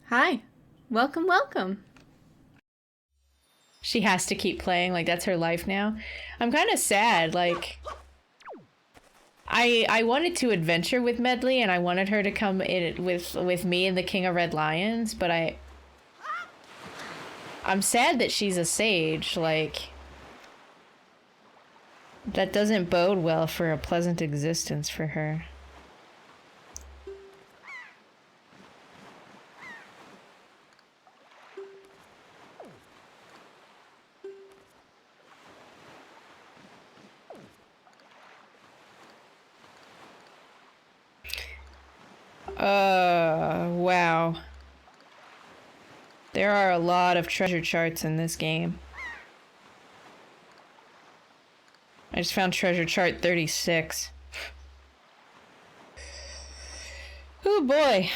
Hi. Welcome, welcome. She has to keep playing, like that's her life now. I'm kind of sad, like... I wanted to adventure with Medley, and I wanted her to come in with me and the King of Red Lions, but I'm sad that she's a sage, like... That doesn't bode well for a pleasant existence for her. Wow. There are a lot of treasure charts in this game. I just found treasure chart 36. Oh boy.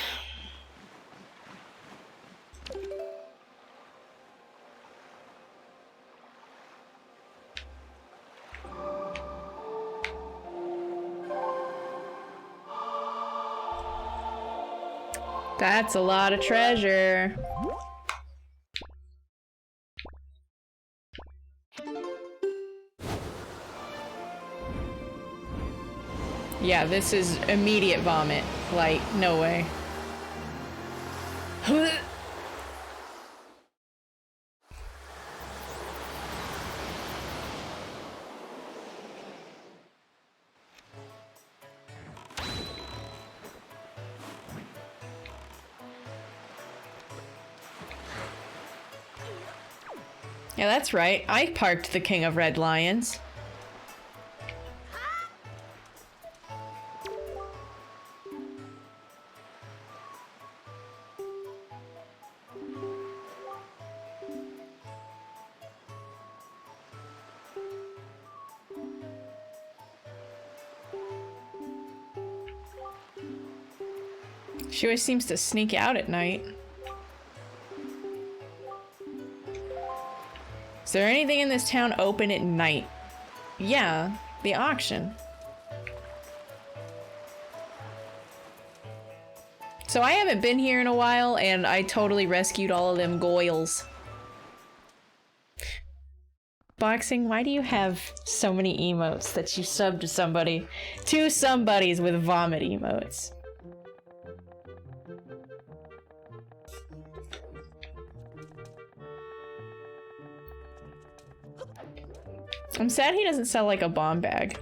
That's a lot of treasure. Yeah, this is immediate vomit. Like, no way. Yeah, that's right. I parked the King of Red Lions. She always seems to sneak out at night. Is there anything in this town open at night? Yeah, the auction. So I haven't been here in a while, and I totally rescued all of them goyles. Boxing, why do you have so many emotes that you sub to somebody? Two somebodies with vomit emotes. I'm sad he doesn't sell like a bomb bag.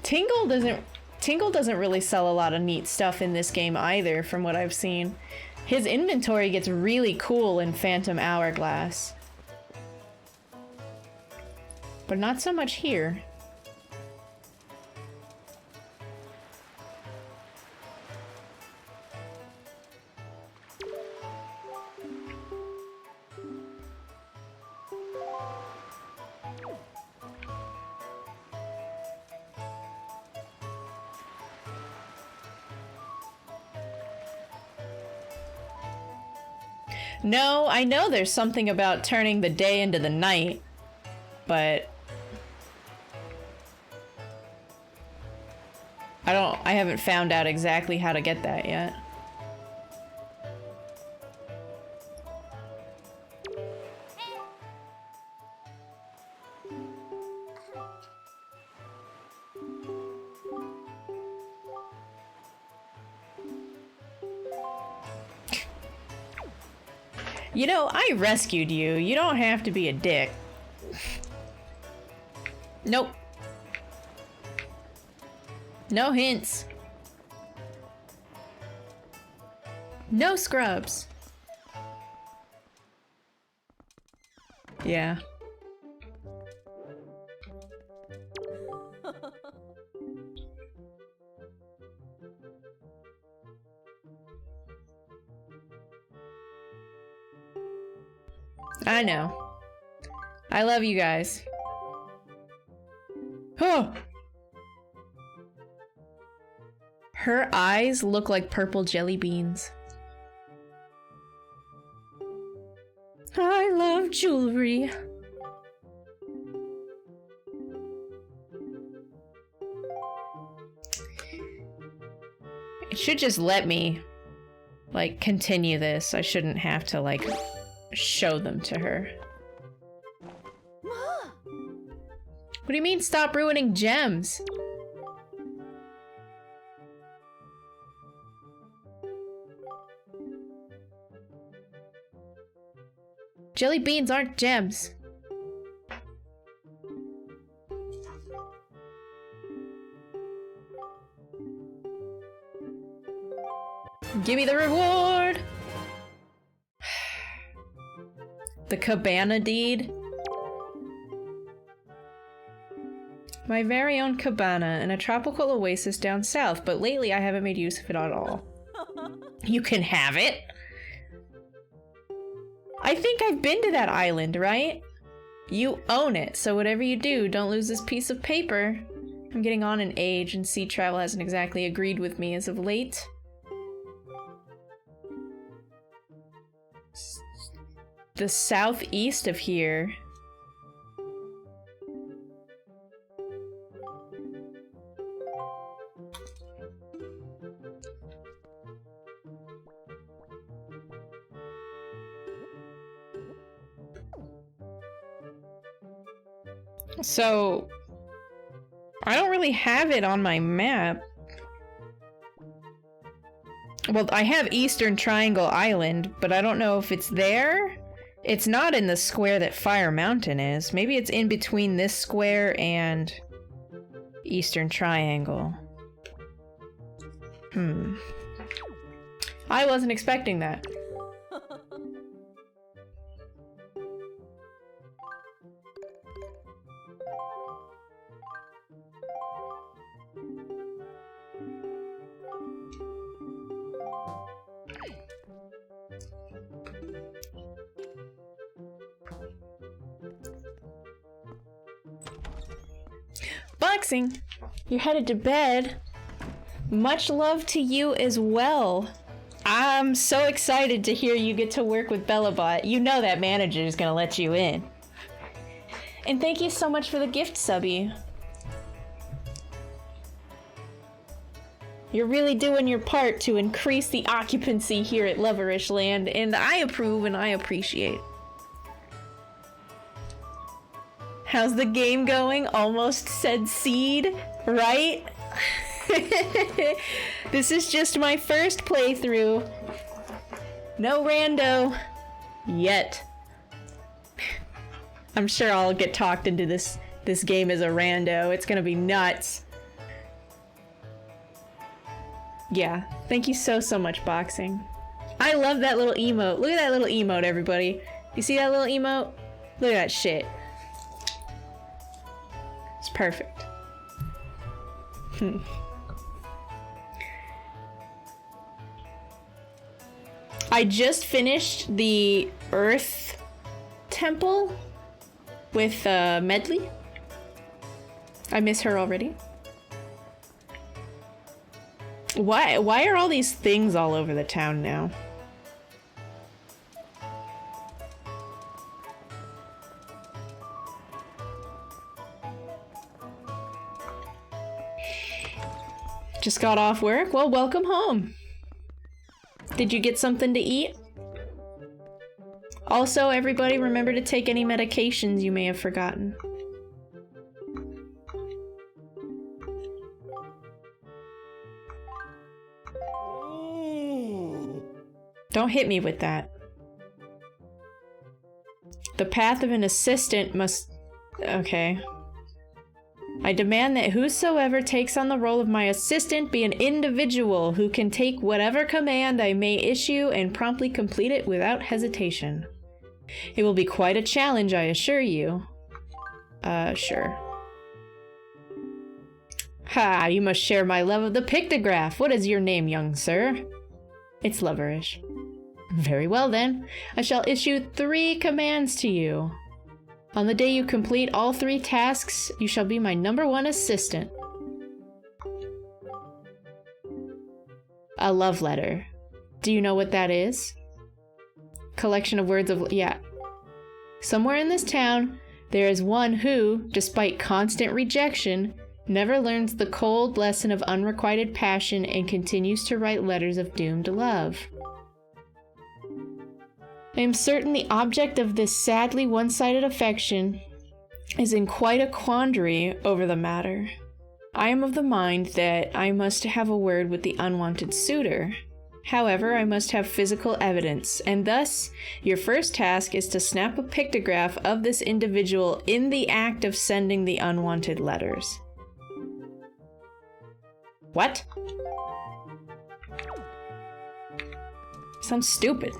Tingle doesn't really sell a lot of neat stuff in this game either, from what I've seen. His inventory gets really cool in Phantom Hourglass. But not so much here. No, I know there's something about turning the day into the night, but I haven't found out exactly how to get that yet. You know, I rescued you. You don't have to be a dick. Nope. No hints. No scrubs. Yeah. I know. I love you guys. Oh! Her eyes look like purple jelly beans. I love jewelry. It should just let me, like, continue this. I shouldn't have to, like, show them to her. What do you mean, stop ruining gems? Jelly beans aren't gems. Give me the reward! The cabana deed. My very own cabana in a tropical oasis down south, but lately I haven't made use of it at all. You can have it! I think I've been to that island, right? You own it, so whatever you do, don't lose this piece of paper. I'm getting on in age, and sea travel hasn't exactly agreed with me as of late. The southeast of here. So, I don't really have it on my map. Well, I have Eastern Triangle Island, but I don't know if it's there. It's not in the square that Fire Mountain is. Maybe it's in between this square and Eastern Triangle. I wasn't expecting that. Boxing, you're headed to bed. Much love to you as well. I'm so excited to hear you get to work with Bellabot. You know that manager is gonna let you in. And thank you so much for the gift, Subby. You're really doing your part to increase the occupancy here at Loverish Land, and I approve and I appreciate. How's the game going? Almost said seed, right? This is just my first playthrough. No rando. Yet. I'm sure I'll get talked into this game as a rando. It's gonna be nuts. Yeah, thank you so much, Boxing. I love that little emote. Look at that little emote, everybody. You see that little emote? Look at that shit. It's perfect. I just finished the Earth Temple with Medley. I miss her already. Why are all these things all over the town now? Just got off work? Well, welcome home. Did you get something to eat? Also, everybody remember to take any medications you may have forgotten. Don't hit me with that. The path of an assistant must... Okay. I demand that whosoever takes on the role of my assistant be an individual who can take whatever command I may issue and promptly complete it without hesitation. It will be quite a challenge, I assure you. Sure. Ha, you must share my love of the pictograph. What is your name, young sir? It's Loverish. Very well then. I shall issue 3 commands to you. On the day you complete all 3 tasks, you shall be my #1 assistant. A love letter. Do you know what that is? Collection of words of... yeah. Somewhere in this town, there is one who, despite constant rejection, Never learns the cold lesson of unrequited passion and continues to write letters of doomed love. I am certain the object of this sadly one-sided affection is in quite a quandary over the matter. I am of the mind that I must have a word with the unwanted suitor. However, I must have physical evidence, and thus your first task is to snap a pictograph of this individual in the act of sending the unwanted letters. What? Sounds stupid.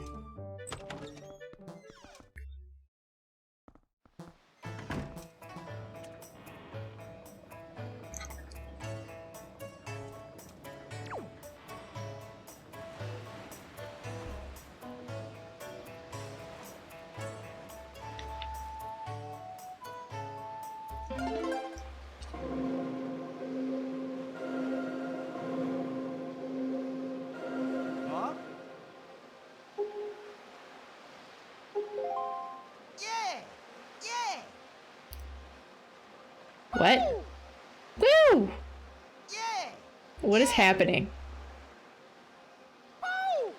What? Woo! Yeah! What is happening? Woo!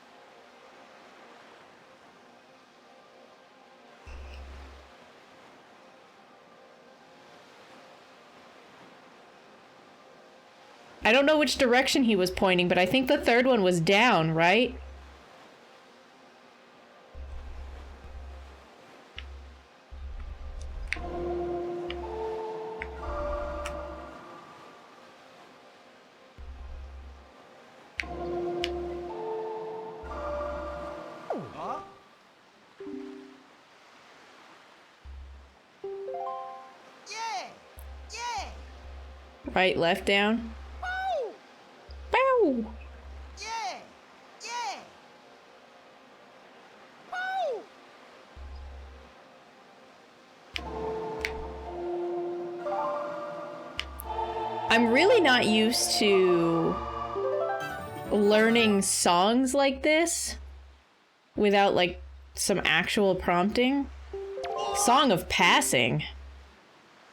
I don't know which direction he was pointing, but I think the third one was down, right? Right, left, down. Bow! Bow! Yeah! Yeah! Bow! I'm really not used to learning songs like this without, like, some actual prompting. Song of Passing.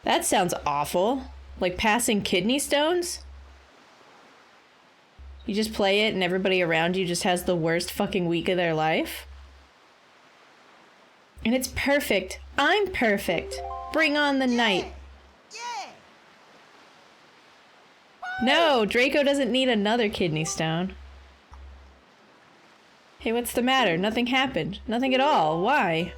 That sounds awful. Like passing kidney stones? You just play it and everybody around you just has the worst fucking week of their life? And it's perfect. I'm perfect. Bring on the night. No, Draco doesn't need another kidney stone. Hey, what's the matter? Nothing happened. Nothing at all. Why?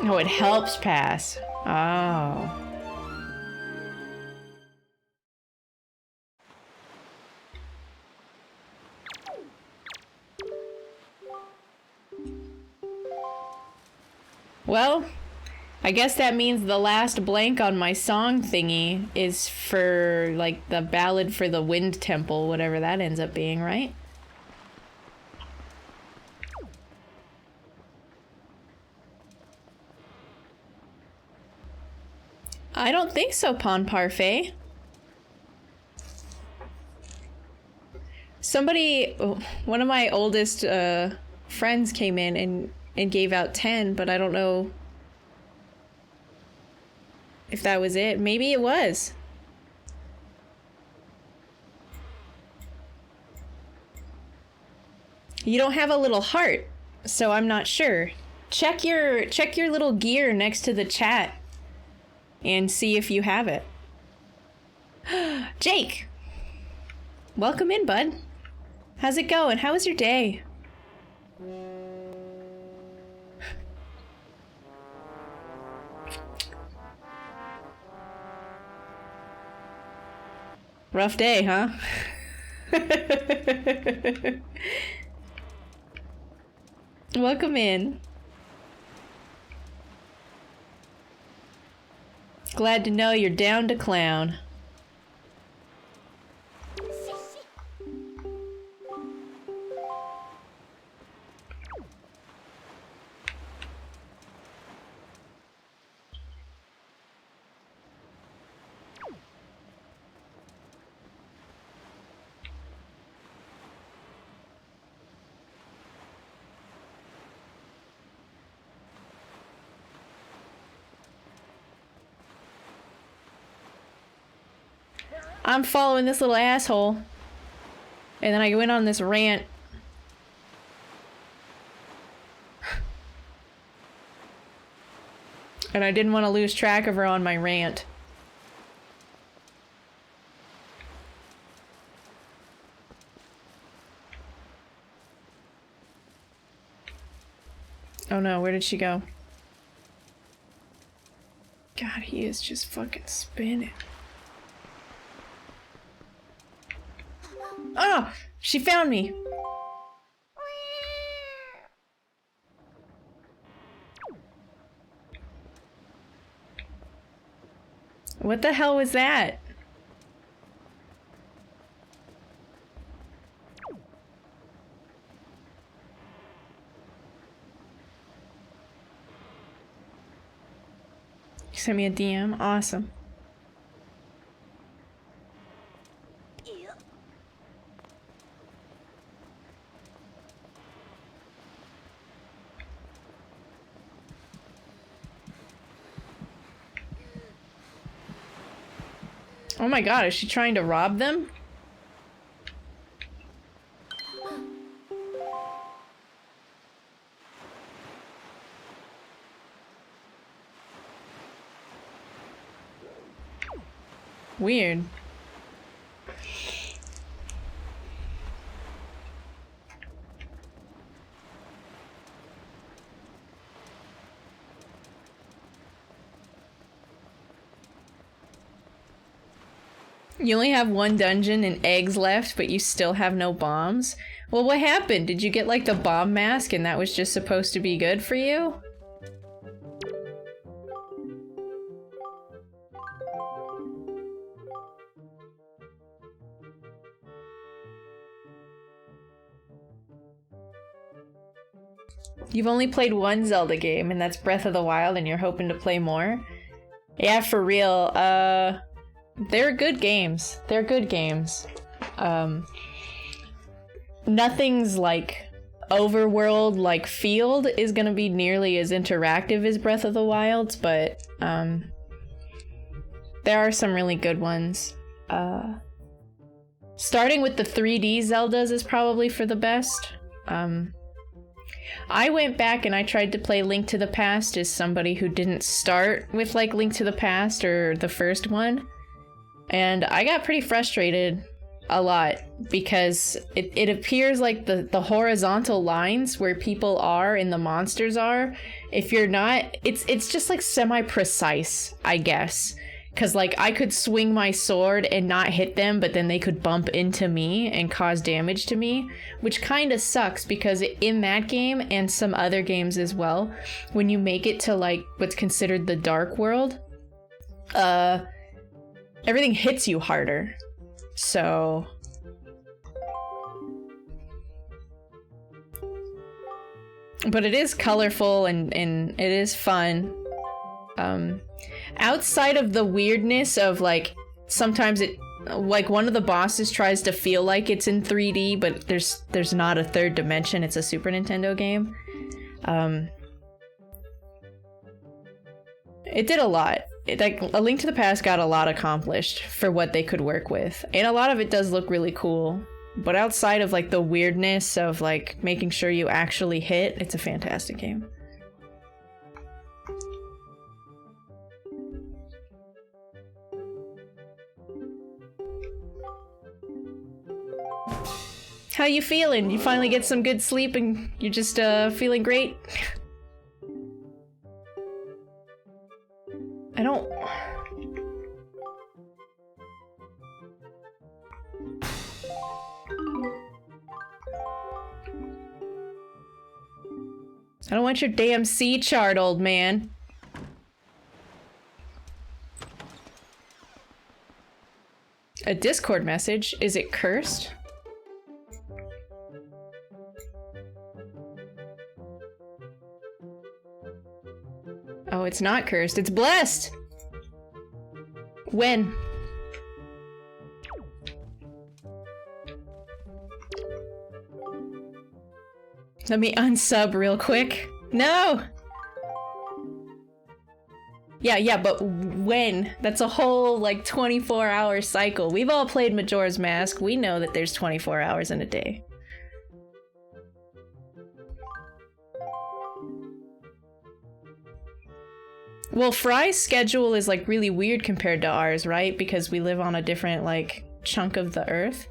Oh, it helps pass. Oh. Well, I guess that means the last blank on my song thingy is for, like, the ballad for the Wind Temple, whatever that ends up being, right? I don't think so, Pon Parfait. Somebody, one of my oldest friends came in and gave out 10, but I don't know if that was it. Maybe it was. You don't have a little heart, so I'm not sure. Check your little gear next to the chat and see if you have it. Jake! Welcome in, bud. How's it going? How was your day? Rough day, huh? Welcome in. Glad to know you're down to clown. I'm following this little asshole. And then I went on this rant. And I didn't want to lose track of her on my rant. Oh no, where did she go? God, he is just fucking spinning. Oh! She found me! What the hell was that? You sent me a DM? Awesome. Oh my god, is she trying to rob them? Weird. You only have one dungeon and eggs left, but you still have no bombs? Well, what happened? Did you get, like, the bomb mask and that was just supposed to be good for you? You've only played one Zelda game, and that's Breath of the Wild, and you're hoping to play more? Yeah, for real. They're good games. They're good games. Nothing's like overworld like Field is gonna be nearly as interactive as Breath of the Wild, but there are some really good ones. Starting with the 3D Zeldas is probably for the best. I went back and I tried to play Link to the Past as somebody who didn't start with like Link to the Past or the first one. And I got pretty frustrated a lot because it appears like the horizontal lines where people are and the monsters are, if you're not, it's just like semi-precise, I guess. Because like I could swing my sword and not hit them, but then they could bump into me and cause damage to me, which kind of sucks because in that game and some other games as well, when you make it to like what's considered the dark world, everything hits you harder. So but it is colorful and it is fun. Outside of the weirdness of like sometimes it like one of the bosses tries to feel like it's in 3D, but there's not a third dimension. It's a Super Nintendo game. It did a lot. Like A Link to the Past got a lot accomplished for what they could work with, and a lot of it does look really cool. But outside of like the weirdness of like making sure you actually hit, it's a fantastic game. How you feeling? You finally get some good sleep and you're just feeling great? I don't want your damn C chart, old man. A Discord message? Is it cursed? Oh, it's not cursed. It's blessed! When? Let me unsub real quick. No! Yeah, but when? That's a whole, like, 24-hour cycle. We've all played Majora's Mask. We know that there's 24 hours in a day. Well, Fry's schedule is, like, really weird compared to ours, right? Because we live on a different, like, chunk of the Earth.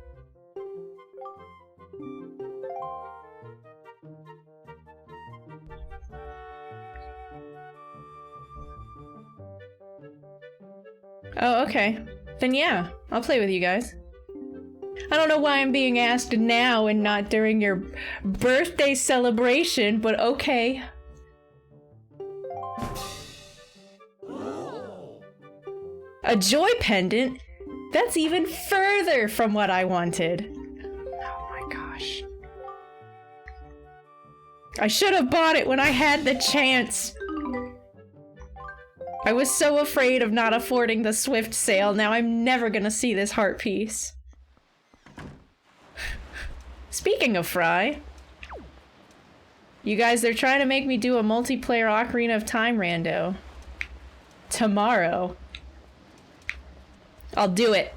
Oh, okay. Then yeah, I'll play with you guys. I don't know why I'm being asked now and not during your birthday celebration, but okay. A joy pendant? That's even further from what I wanted. Oh my gosh. I should have bought it when I had the chance. I was so afraid of not affording the Swift sale. Now I'm never gonna see this heart piece. Speaking of Fry, you guys, they're trying to make me do a multiplayer Ocarina of Time rando. Tomorrow. I'll do it.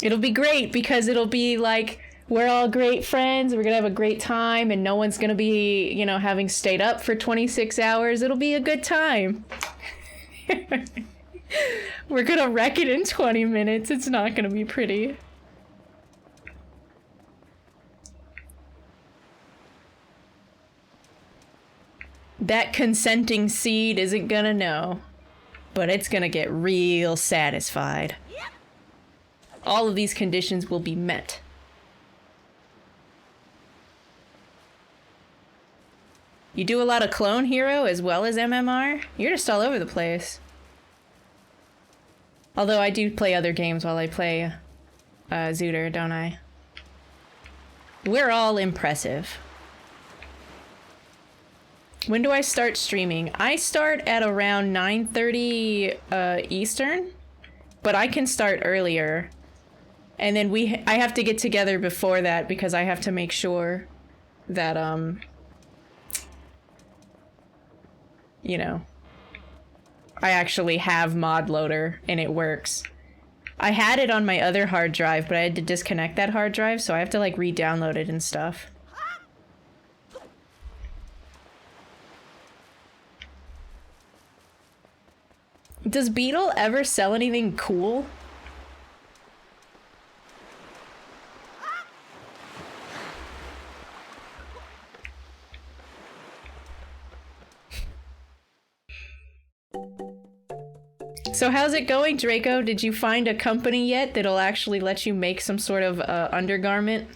It'll be great because it'll be like, we're all great friends, we're gonna have a great time, and no one's gonna be, you know, having stayed up for 26 hours. It'll be a good time. We're gonna wreck it in 20 minutes. It's not gonna be pretty. That consenting seed isn't gonna know, but it's gonna get real satisfied. All of these conditions will be met. You do a lot of Clone Hero as well as MMR? You're just all over the place. Although I do play other games while I play Zooter, don't I? We're all impressive. When do I start streaming? I start at around 9:30 Eastern, but I can start earlier. And then I have to get together before that because I have to make sure that, you know, I actually have Mod Loader and it works. I had it on my other hard drive, but I had to disconnect that hard drive, so I have to, like, re-download it and stuff. Does Beetle ever sell anything cool? So how's it going, Draco? Did you find a company yet that'll actually let you make some sort of undergarment?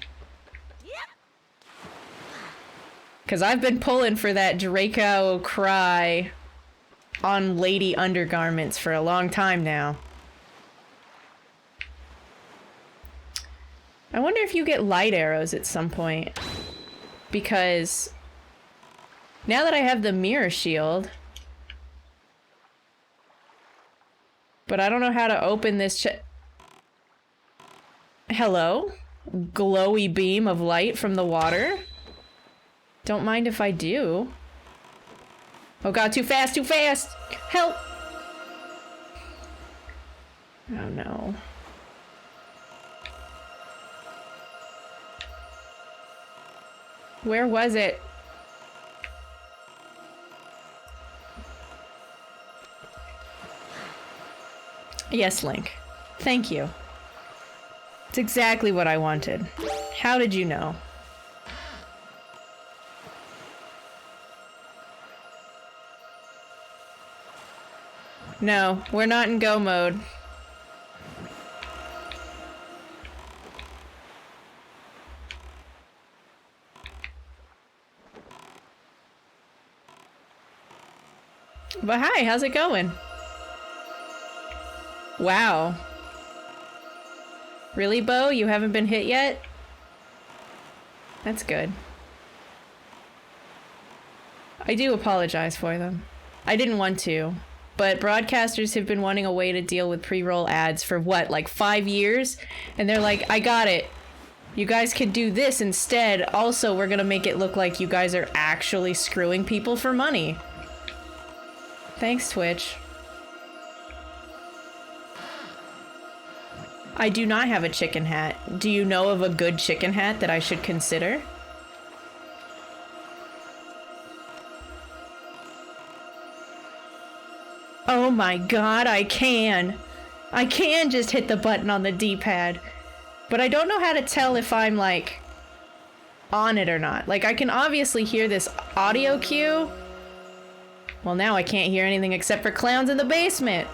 Because I've been pulling for that Draco cry on lady undergarments for a long time now. I wonder if you get light arrows at some point. Because now that I have the mirror shield, but I don't know how to open this Hello? Glowy beam of light from the water? Don't mind if I do. Oh god, too fast, too fast! Help! Oh no. Where was it? Yes, Link. Thank you. It's exactly what I wanted. How did you know? No, we're not in go mode. But hi, how's it going? Wow. Really, Bo? You haven't been hit yet? That's good. I do apologize for them. I didn't want to, but broadcasters have been wanting a way to deal with pre-roll ads for what, like 5 years? And they're like, I got it. You guys could do this instead. Also, we're gonna make it look like you guys are actually screwing people for money. Thanks, Twitch. I do not have a chicken hat. Do you know of a good chicken hat that I should consider? Oh my god, I can! I can just hit the button on the D-pad. But I don't know how to tell if I'm, like, on it or not. Like, I can obviously hear this audio cue. Well, now I can't hear anything except for clowns in the basement.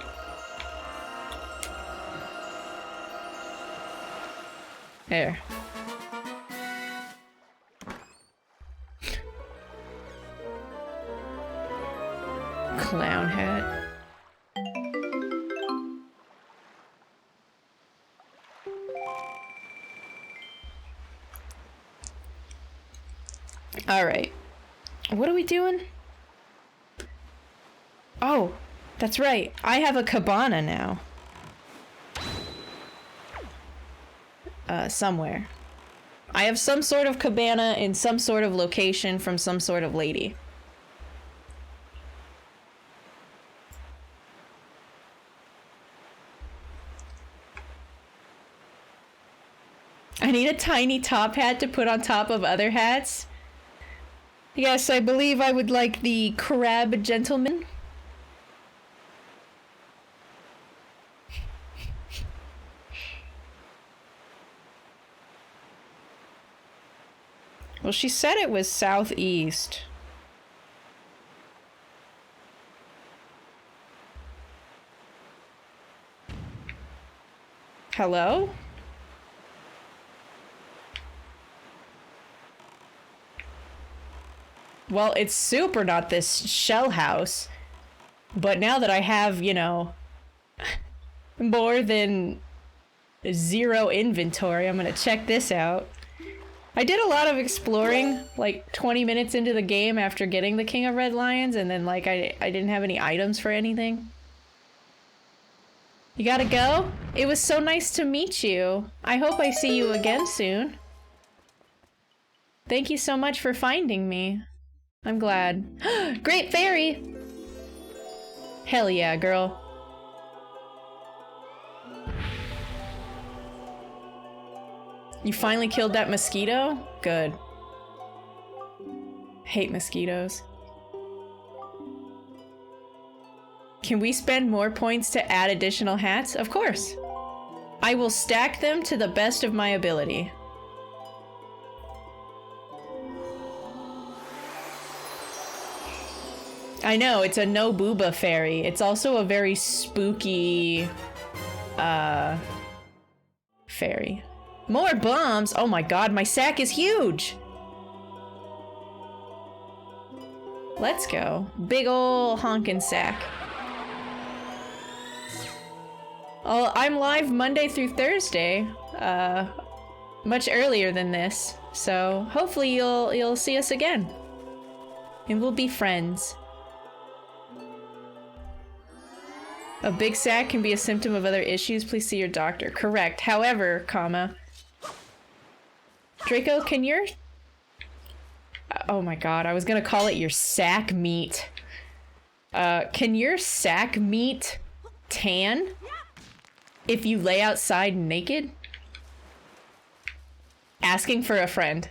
There. Clown hat. Alright. What are we doing? Oh, that's right. I have a cabana now. Somewhere. I have some sort of cabana in some sort of location from some sort of lady. I need a tiny top hat to put on top of other hats. Yes, I believe I would like the crab gentleman. Well, she said it was southeast. Hello? Well, it's super not this shell house. But now that I have, you know, more than 0 inventory, I'm gonna check this out. I did a lot of exploring, like 20 minutes into the game after getting the King of Red Lions, and then like I didn't have any items for anything. You gotta go? It was so nice to meet you. I hope I see you again soon. Thank you so much for finding me. I'm glad. Great fairy! Hell yeah, girl. You finally killed that mosquito? Good. Hate mosquitoes. Can we spend more points to add additional hats? Of course. I will stack them to the best of my ability. I know, it's a no booba fairy. It's also a very spooky, fairy. More bombs? Oh my god, my sack is huge! Let's go. Big ol' honkin' sack. Oh, I'm live Monday through Thursday, much earlier than this, so hopefully you'll see us again. And we'll be friends. A big sack can be a symptom of other issues. Please see your doctor. Correct. However, comma. Draco, can your... Oh my god, I was gonna call it your sack meat. Can your sack meat tan if you lay outside naked? Asking for a friend.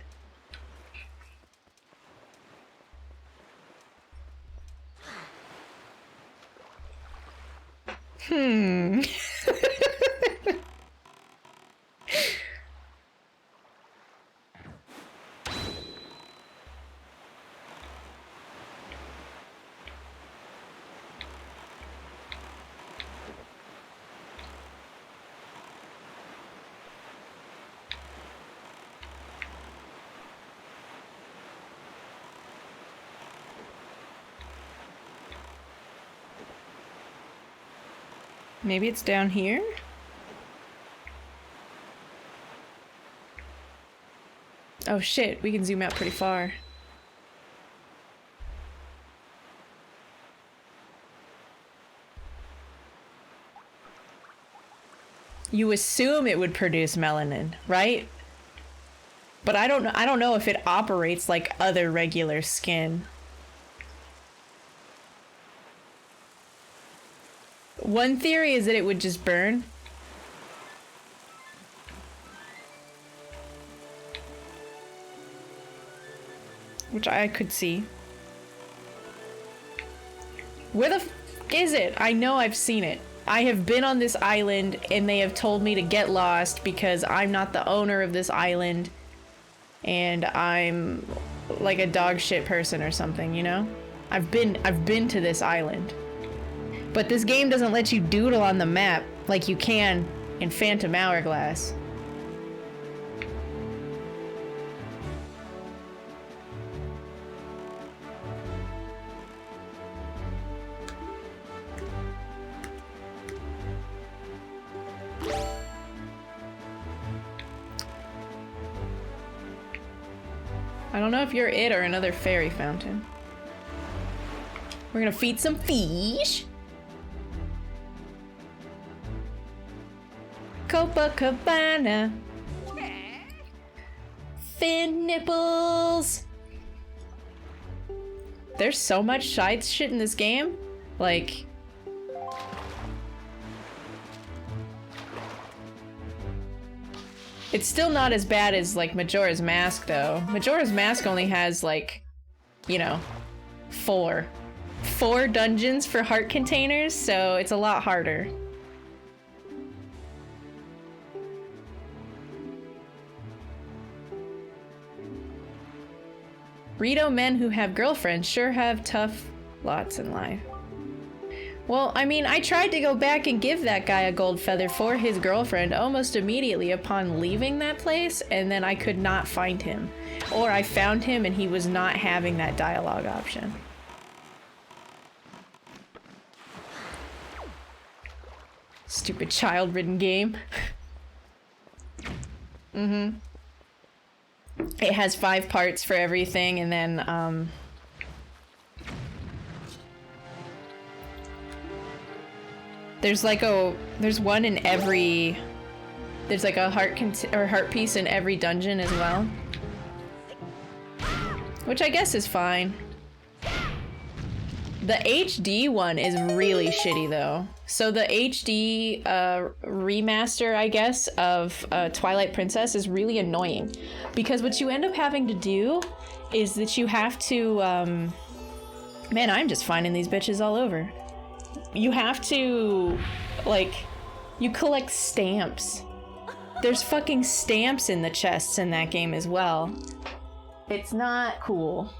Maybe it's down here? Oh shit, we can zoom out pretty far. You assume it would produce melanin, right? But I don't know if it operates like other regular skin. One theory is that it would just burn. Which I could see. Where the f is it? I know I've seen it. I have been on this island and they have told me to get lost because I'm not the owner of this island and I'm like a dog shit person or something, you know? I've been to this island. But this game doesn't let you doodle on the map like you can in Phantom Hourglass. I don't know if you're it or another fairy fountain. We're gonna feed some fish. Copacabana. Fin nipples. There's so much side shit in this game. Like... It's still not as bad as, like, Majora's Mask, though. Majora's Mask only has, like, you know, four dungeons for heart containers, so it's a lot harder. Rito men who have girlfriends sure have tough lots in life. Well, I mean, I tried to go back and give that guy a gold feather for his girlfriend almost immediately upon leaving that place, and then I could not find him. Or I found him and he was not having that dialogue option. Stupid child-ridden game. Mm-hmm. It has 5 parts for everything, and then, there's one in every... There's like a heart piece in every dungeon as well. Which I guess is fine. The HD one is really shitty though. So the HD remaster, I guess, of Twilight Princess is really annoying. Because what you end up having to do is that you have to... Man, I'm just finding these bitches all over. You have to, like, you collect stamps. There's fucking stamps in the chests in that game as well. It's not cool.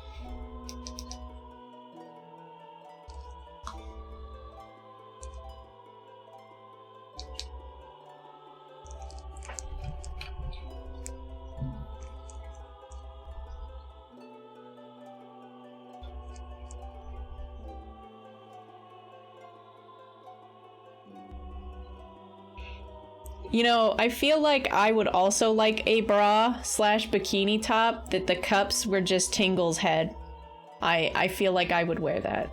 You know, I feel like I would also like a bra / bikini top that the cups were just Tingle's head. I feel like I would wear that.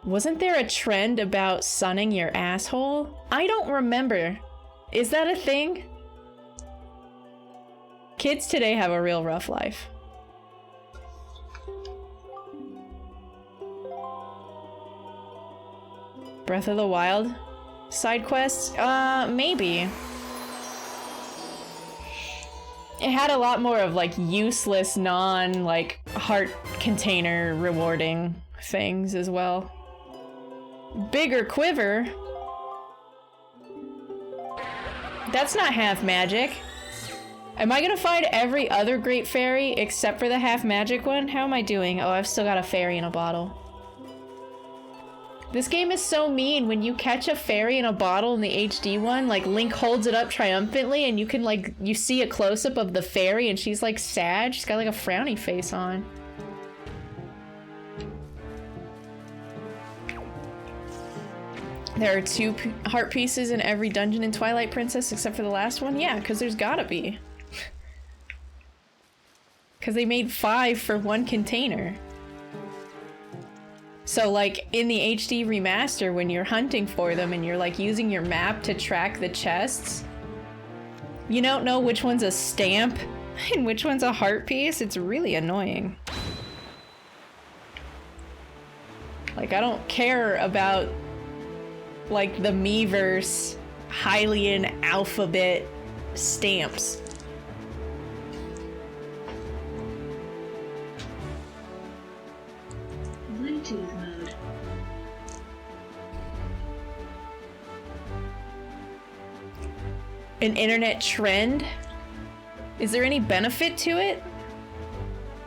Wasn't there a trend about sunning your asshole? I don't remember. Is that a thing? Kids today have a real rough life. Breath of the Wild side quests? Maybe. It had a lot more of like useless, like heart container rewarding things as well. Bigger quiver? That's not half magic. Am I gonna find every other great fairy except for the half magic one? How am I doing? Oh, I've still got a fairy in a bottle. This game is so mean. When you catch a fairy in a bottle in the HD one, like Link holds it up triumphantly and you can like, you see a close-up of the fairy and she's like sad. She's got like a frowny face on. There are two heart pieces in every dungeon in Twilight Princess except for the last one? Yeah, because there's gotta be. Because they made 5 for 1 container. So like in the HD remaster, when you're hunting for them and you're like using your map to track the chests, you don't know which one's a stamp and which one's a heart piece. It's really annoying. Like, I don't care about like the Miiverse Hylian alphabet stamps. Bluetooth mode. An internet trend? Is there any benefit to it?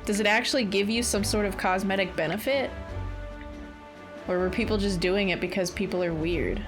Does it actually give you some sort of cosmetic benefit? Or were people just doing it because people are weird?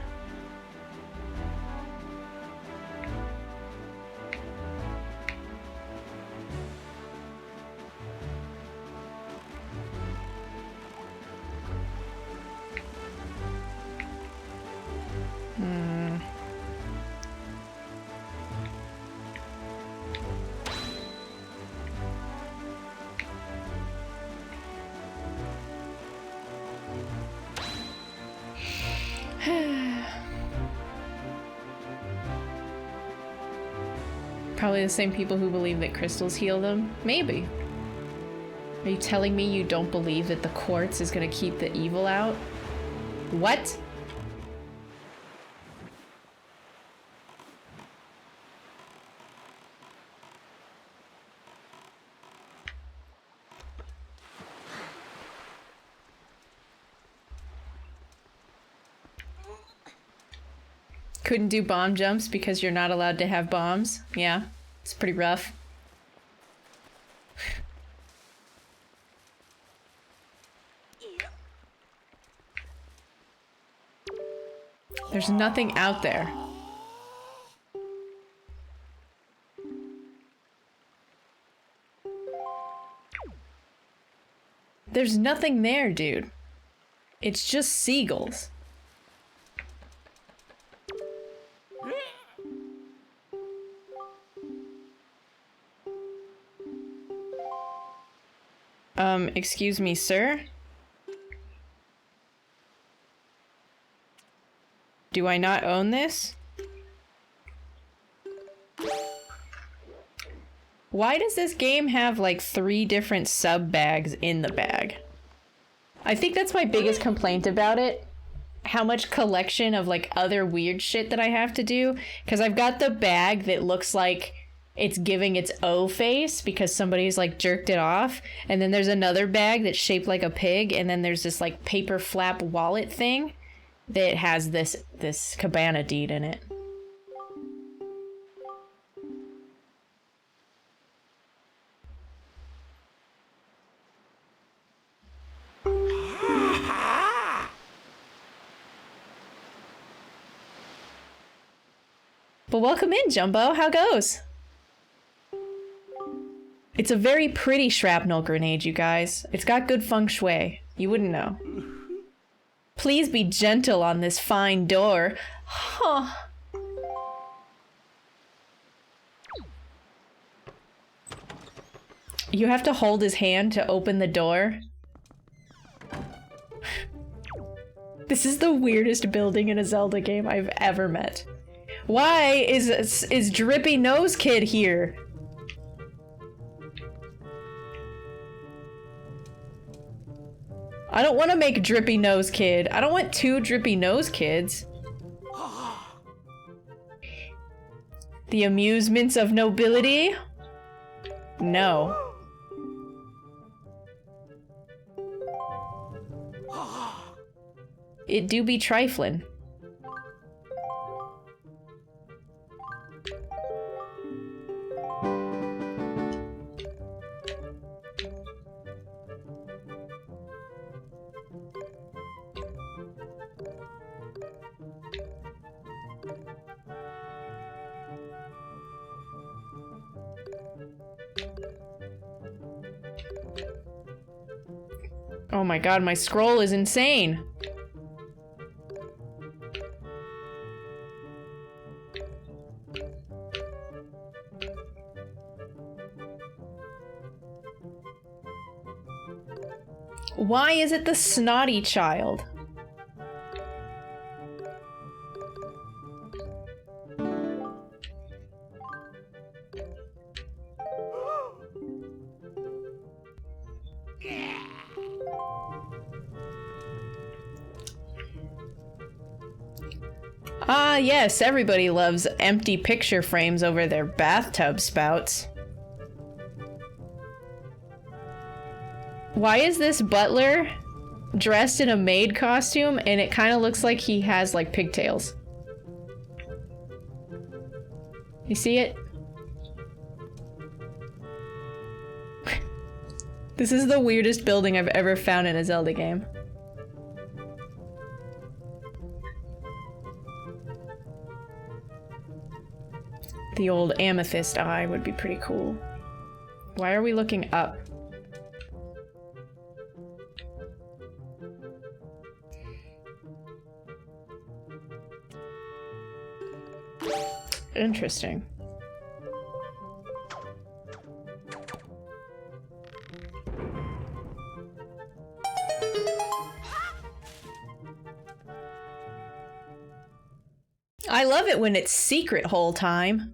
Probably the same people who believe that crystals heal them? Maybe. Are you telling me you don't believe that the quartz is gonna keep the evil out? What? Couldn't do bomb jumps because you're not allowed to have bombs? Yeah, it's pretty rough. There's nothing out there. There's nothing there, dude. It's just seagulls. Excuse me, sir? Do I not own this? Why does this game have like 3 different sub bags in the bag? I think that's my biggest complaint about it. How much collection of like other weird shit that I have to do. Because I've got the bag that looks like it's giving its O face because somebody's like jerked it off. And then there's another bag that's shaped like a pig. And then there's this like paper flap wallet thing that has this cabana deed in it. But welcome in, Jumbo. How goes? It's a very pretty shrapnel grenade, you guys. It's got good feng shui. You wouldn't know. Please be gentle on this fine door. Huh. You have to hold his hand to open the door. This is the weirdest building in a Zelda game I've ever met. Why is Drippy Nose Kid here? I don't want to make Drippy Nose Kid. I don't want 2 Drippy Nose Kids. The amusements of nobility? No. It do be triflin'. Oh my god, my scroll is insane. Why is it the snotty child? Ah, yes, everybody loves empty picture frames over their bathtub spouts. Why is this butler dressed in a maid costume and it kind of looks like he has like pigtails? You see it? This is the weirdest building I've ever found in a Zelda game. The old amethyst eye would be pretty cool. Why are we looking up? Interesting. I love it when it's secret hole time.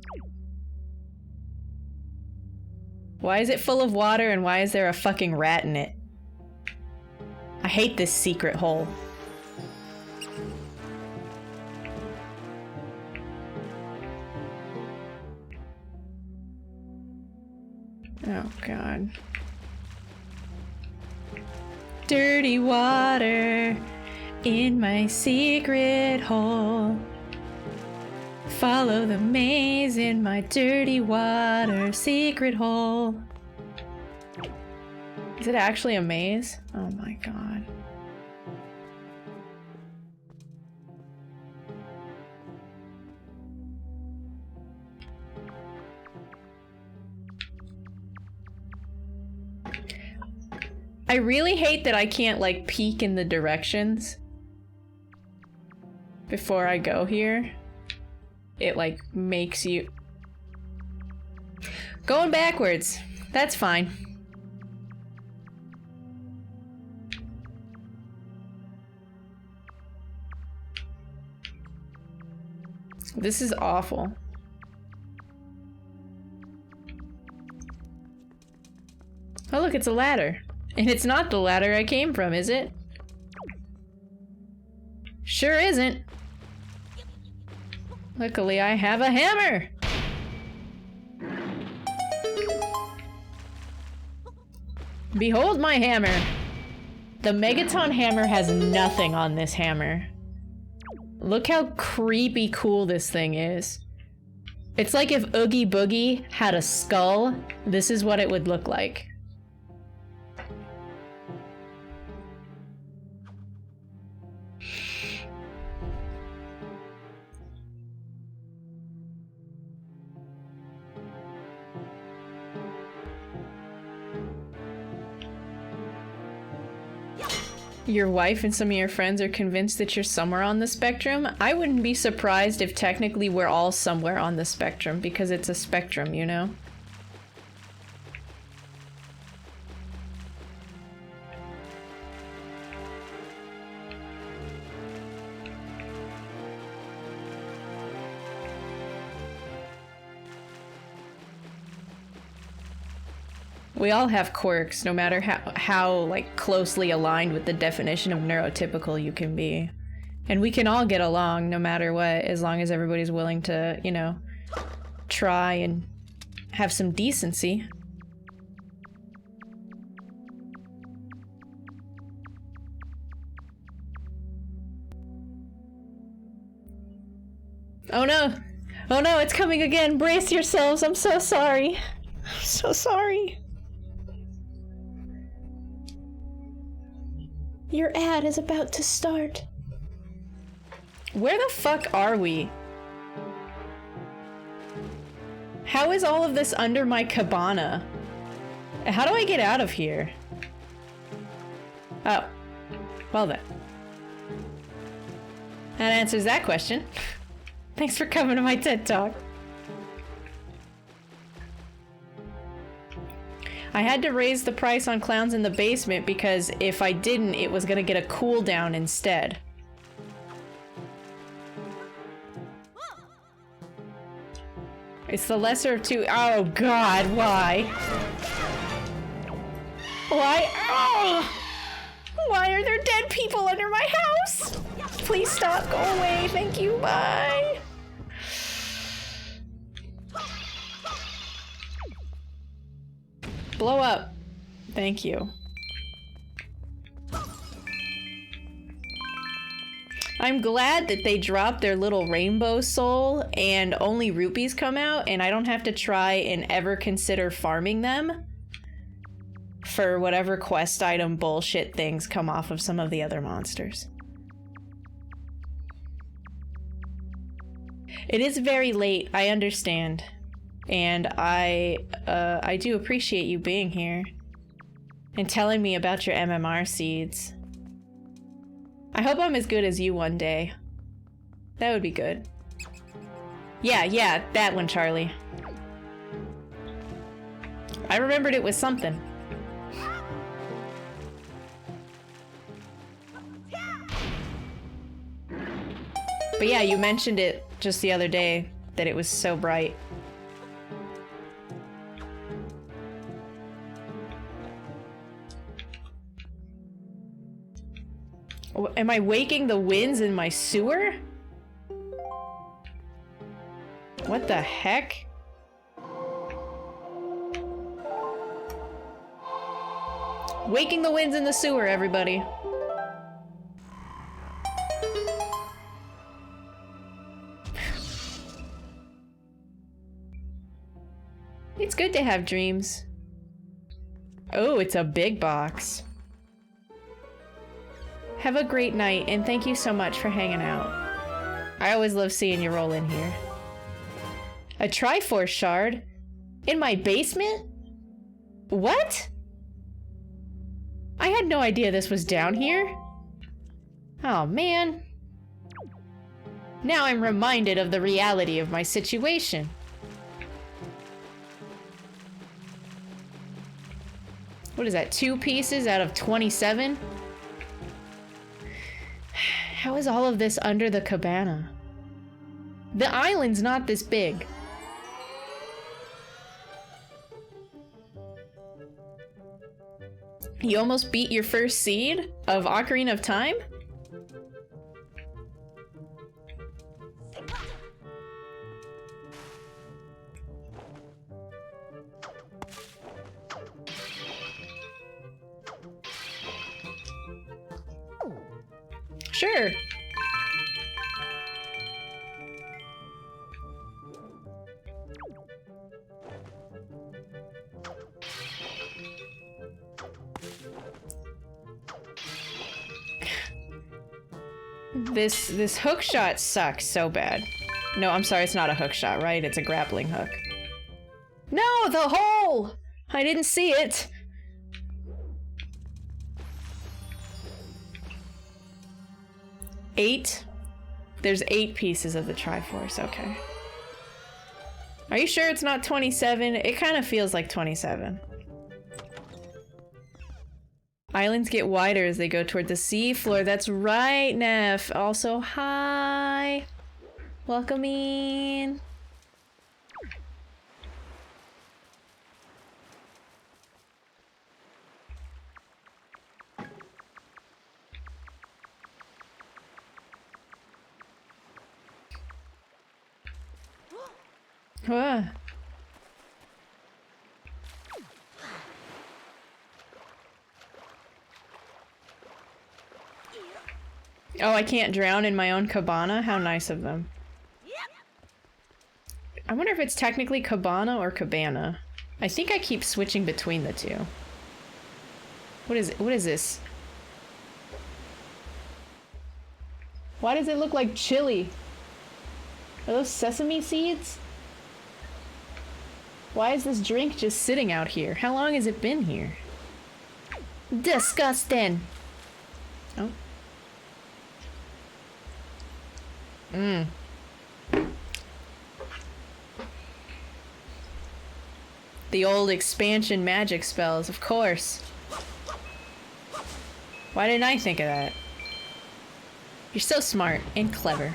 Why is it full of water and why is there a fucking rat in it? I hate this secret hole. Oh god. Dirty water in my secret hole. Follow the maze in my dirty water secret hole. Is it actually a maze? Oh my god. I really hate that I can't like peek in the directions before I go here. It like makes you going backwards. That's fine. This is awful. Oh look, it's a ladder. And it's not the ladder I came from, is it? Sure isn't. Luckily, I have a hammer! Behold my hammer! The Megaton hammer has nothing on this hammer. Look how creepy cool this thing is. It's like if Oogie Boogie had a skull, this is what it would look like. Your wife and some of your friends are convinced that you're somewhere on the spectrum? I wouldn't be surprised if technically we're all somewhere on the spectrum, because it's a spectrum, you know? We all have quirks, no matter how like closely aligned with the definition of neurotypical you can be. And we can all get along no matter what, as long as everybody's willing to, you know, try and have some decency. Oh no! Oh no, it's coming again! Brace yourselves! I'm so sorry! I'm so sorry! Your ad is about to start. Where the fuck are we? How is all of this under my cabana? How do I get out of here? Oh. Well then. That answers that question. Thanks for coming to my TED Talk. I had to raise the price on clowns in the basement because if I didn't, it was gonna get a cooldown instead. It's the lesser of two. Oh god, why? Why? Oh! Why are there dead people under my house? Please stop, go away, thank you, bye! Blow up. Thank you. I'm glad that they dropped their little rainbow soul and only rupees come out and I don't have to try and ever consider farming them for whatever quest item bullshit things come off of some of the other monsters. It is very late, I understand. And I do appreciate you being here and telling me about your MMR seeds. I hope I'm as good as you one day. That would be good. Yeah, that one, Charlie. I remembered it was something. But yeah, you mentioned it just the other day, that it was so bright. Am I waking the winds in my sewer? What the heck? Waking the winds in the sewer, everybody. It's good to have dreams. Oh, it's a big box. Have a great night, and thank you so much for hanging out. I always love seeing you roll in here. A Triforce shard? In my basement? What? I had no idea this was down here. Oh, man. Now I'm reminded of the reality of my situation. What is that, 2 pieces out of 27? How is all of this under the cabana? The island's not this big. You almost beat your first seed of Ocarina of Time? Sure. This hook shot sucks so bad. No, I'm sorry, it's not a hook shot, right? It's a grappling hook. No, the hole! I didn't see it. Eight? There's 8 pieces of the Triforce, okay. Are you sure it's not 27? It kind of feels like 27. Islands get wider as they go toward the sea floor. That's right, Neff. Also, hi. Welcome in. Huh. Oh, I can't drown in my own cabana? How nice of them. I wonder if it's technically cabana or cabana. I think I keep switching between the two. What is this? Why does it look like chili? Are those sesame seeds? Why is this drink just sitting out here? How long has it been here? Disgusting! Oh. Mmm. The old expansion magic spells, of course. Why didn't I think of that? You're so smart and clever.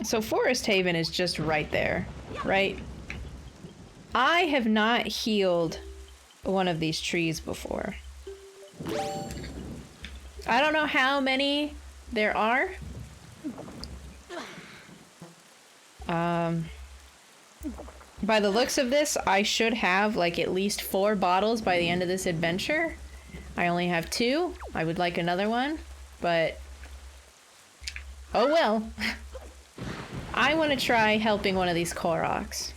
So Forest Haven is just right there, right? I have not healed one of these trees before. I don't know how many there are. By the looks of this, I should have like at least 4 bottles by the end of this adventure. I only have 2. I would like another one, but oh well. I want to try helping one of these Koroks.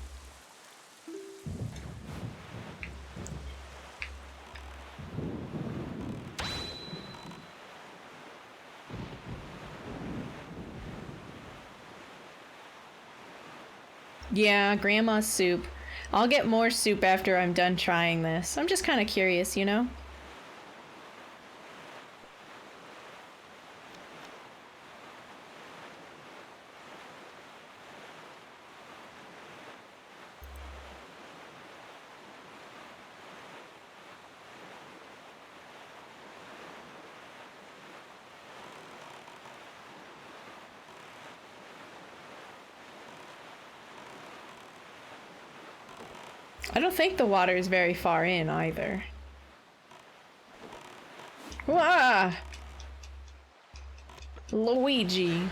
Yeah, grandma's soup. I'll get more soup after I'm done trying this. I'm just kind of curious, you know? I don't think the water is very far in either. Wah! Luigi.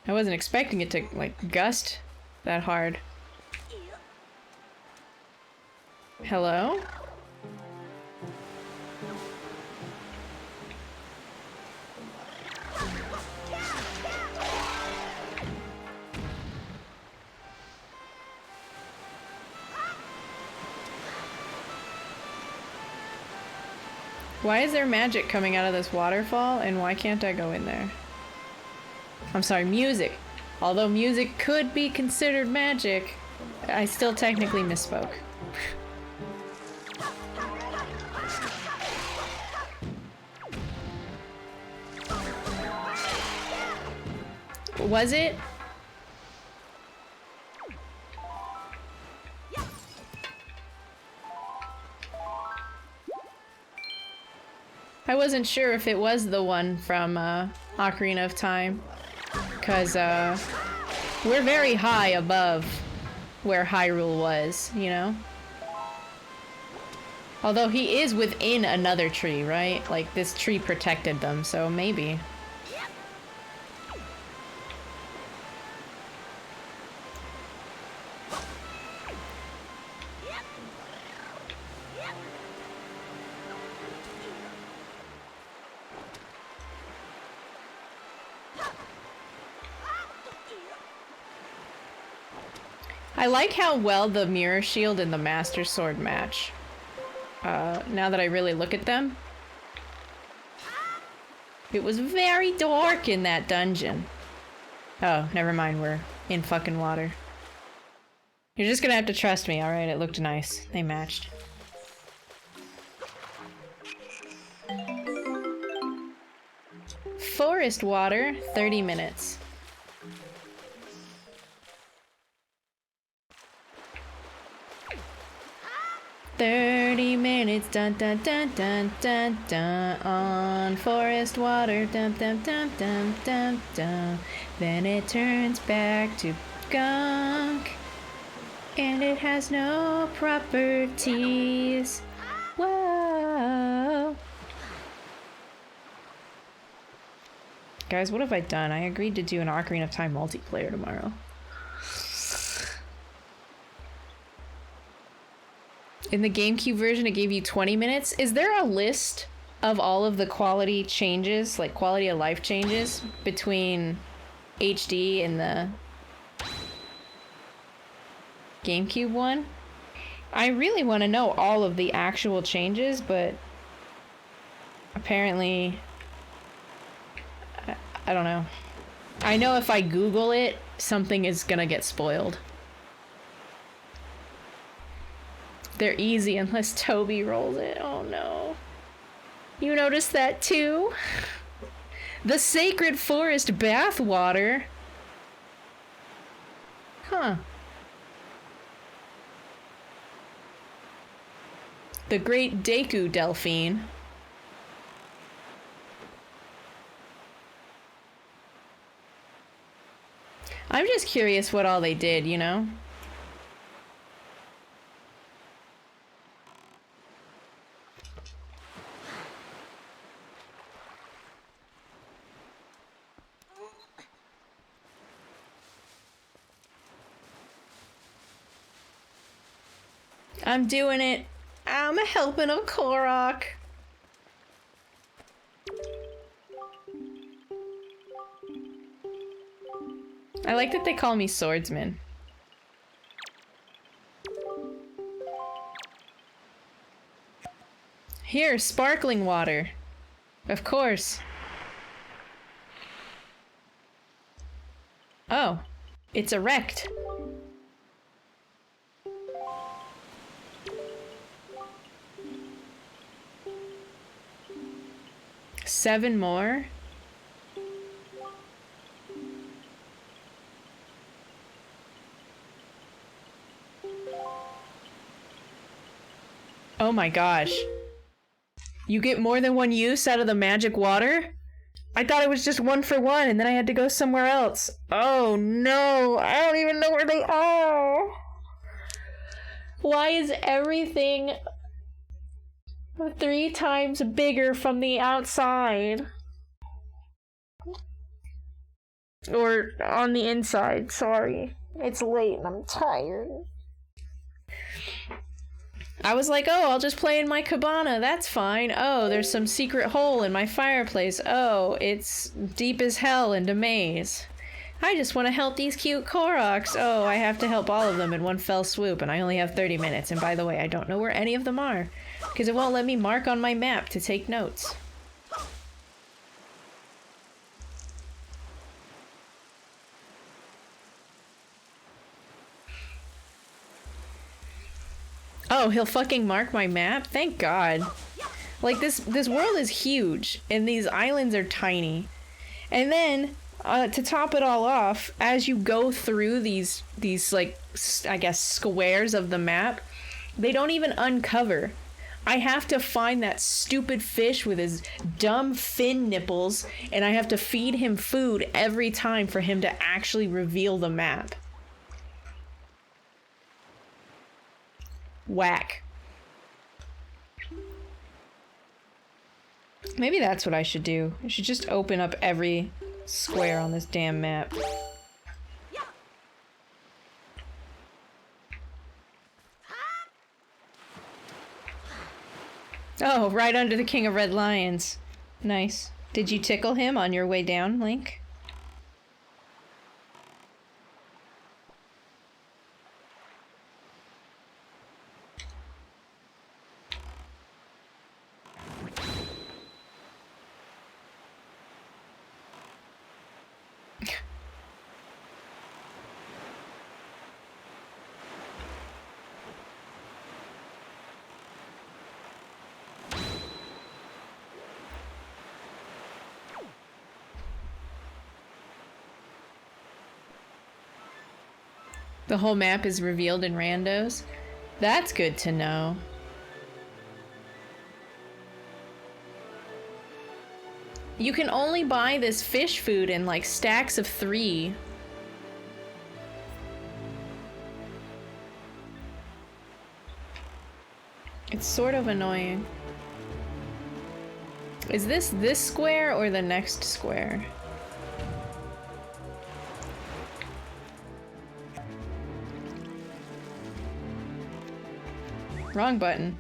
I wasn't expecting it to, like, gust that hard. Hello? Why is there magic coming out of this waterfall, and why can't I go in there? I'm sorry, music. Although music could be considered magic, I still technically misspoke. Was it? I wasn't sure if it was the one from Ocarina of Time, because we're very high above where Hyrule was, you know? Although he is within another tree, right? Like, this tree protected them, so maybe. I like how well the Mirror Shield and the Master Sword match. Now that I really look at them. It was very dark in that dungeon. Oh, never mind, we're in fucking water. You're just gonna have to trust me, alright? It looked nice. They matched. Forest water, 30 minutes. $30, dun dun dun dun dun dun, on forest water, dun dun dun dun dun dun. Then it turns back to gunk, and it has no properties. Whoa. Guys, what have I done? I agreed to do an Ocarina of Time multiplayer tomorrow. In the GameCube version, it gave you 20 minutes. Is there a list of all of the quality changes, like quality of life changes, between HD and the GameCube one? I really want to know all of the actual changes, but apparently, I don't know. I know if I Google it, something is gonna get spoiled. They're easy unless Toby rolls it. Oh no. You noticed that too? The Sacred Forest bathwater? Huh. The Great Deku Delphine. I'm just curious what all they did, you know? I'm doing it. I'm helping a Korok. I like that they call me swordsman. Here, sparkling water. Of course. Oh, it's erect. Seven more? Oh my gosh. You get more than one use out of the magic water? I thought it was just one for one and then I had to go somewhere else. Oh no, I don't even know where they are. Why is everything 3 times bigger from the outside? Or on the inside, sorry. It's late and I'm tired. I was like, oh, I'll just play in my cabana, that's fine. Oh, there's some secret hole in my fireplace. Oh, it's deep as hell and a maze. I just want to help these cute Koroks. Oh, I have to help all of them in one fell swoop, and I only have 30 minutes. And by the way, I don't know where any of them are, because it won't let me mark on my map to take notes. Oh, he'll fucking mark my map? Thank God. Like, this world is huge, and these islands are tiny. And then, to top it all off, as you go through these like, I guess, squares of the map, they don't even uncover. I have to find that stupid fish with his dumb fin nipples, and I have to feed him food every time for him to actually reveal the map. Whack. Maybe that's what I should do. I should just open up every square on this damn map. Oh, right under the King of Red Lions. Nice. Did you tickle him on your way down, Link? The whole map is revealed in randos? That's good to know. You can only buy this fish food in like stacks of 3. It's sort of annoying. Is this square or the next square? Wrong button.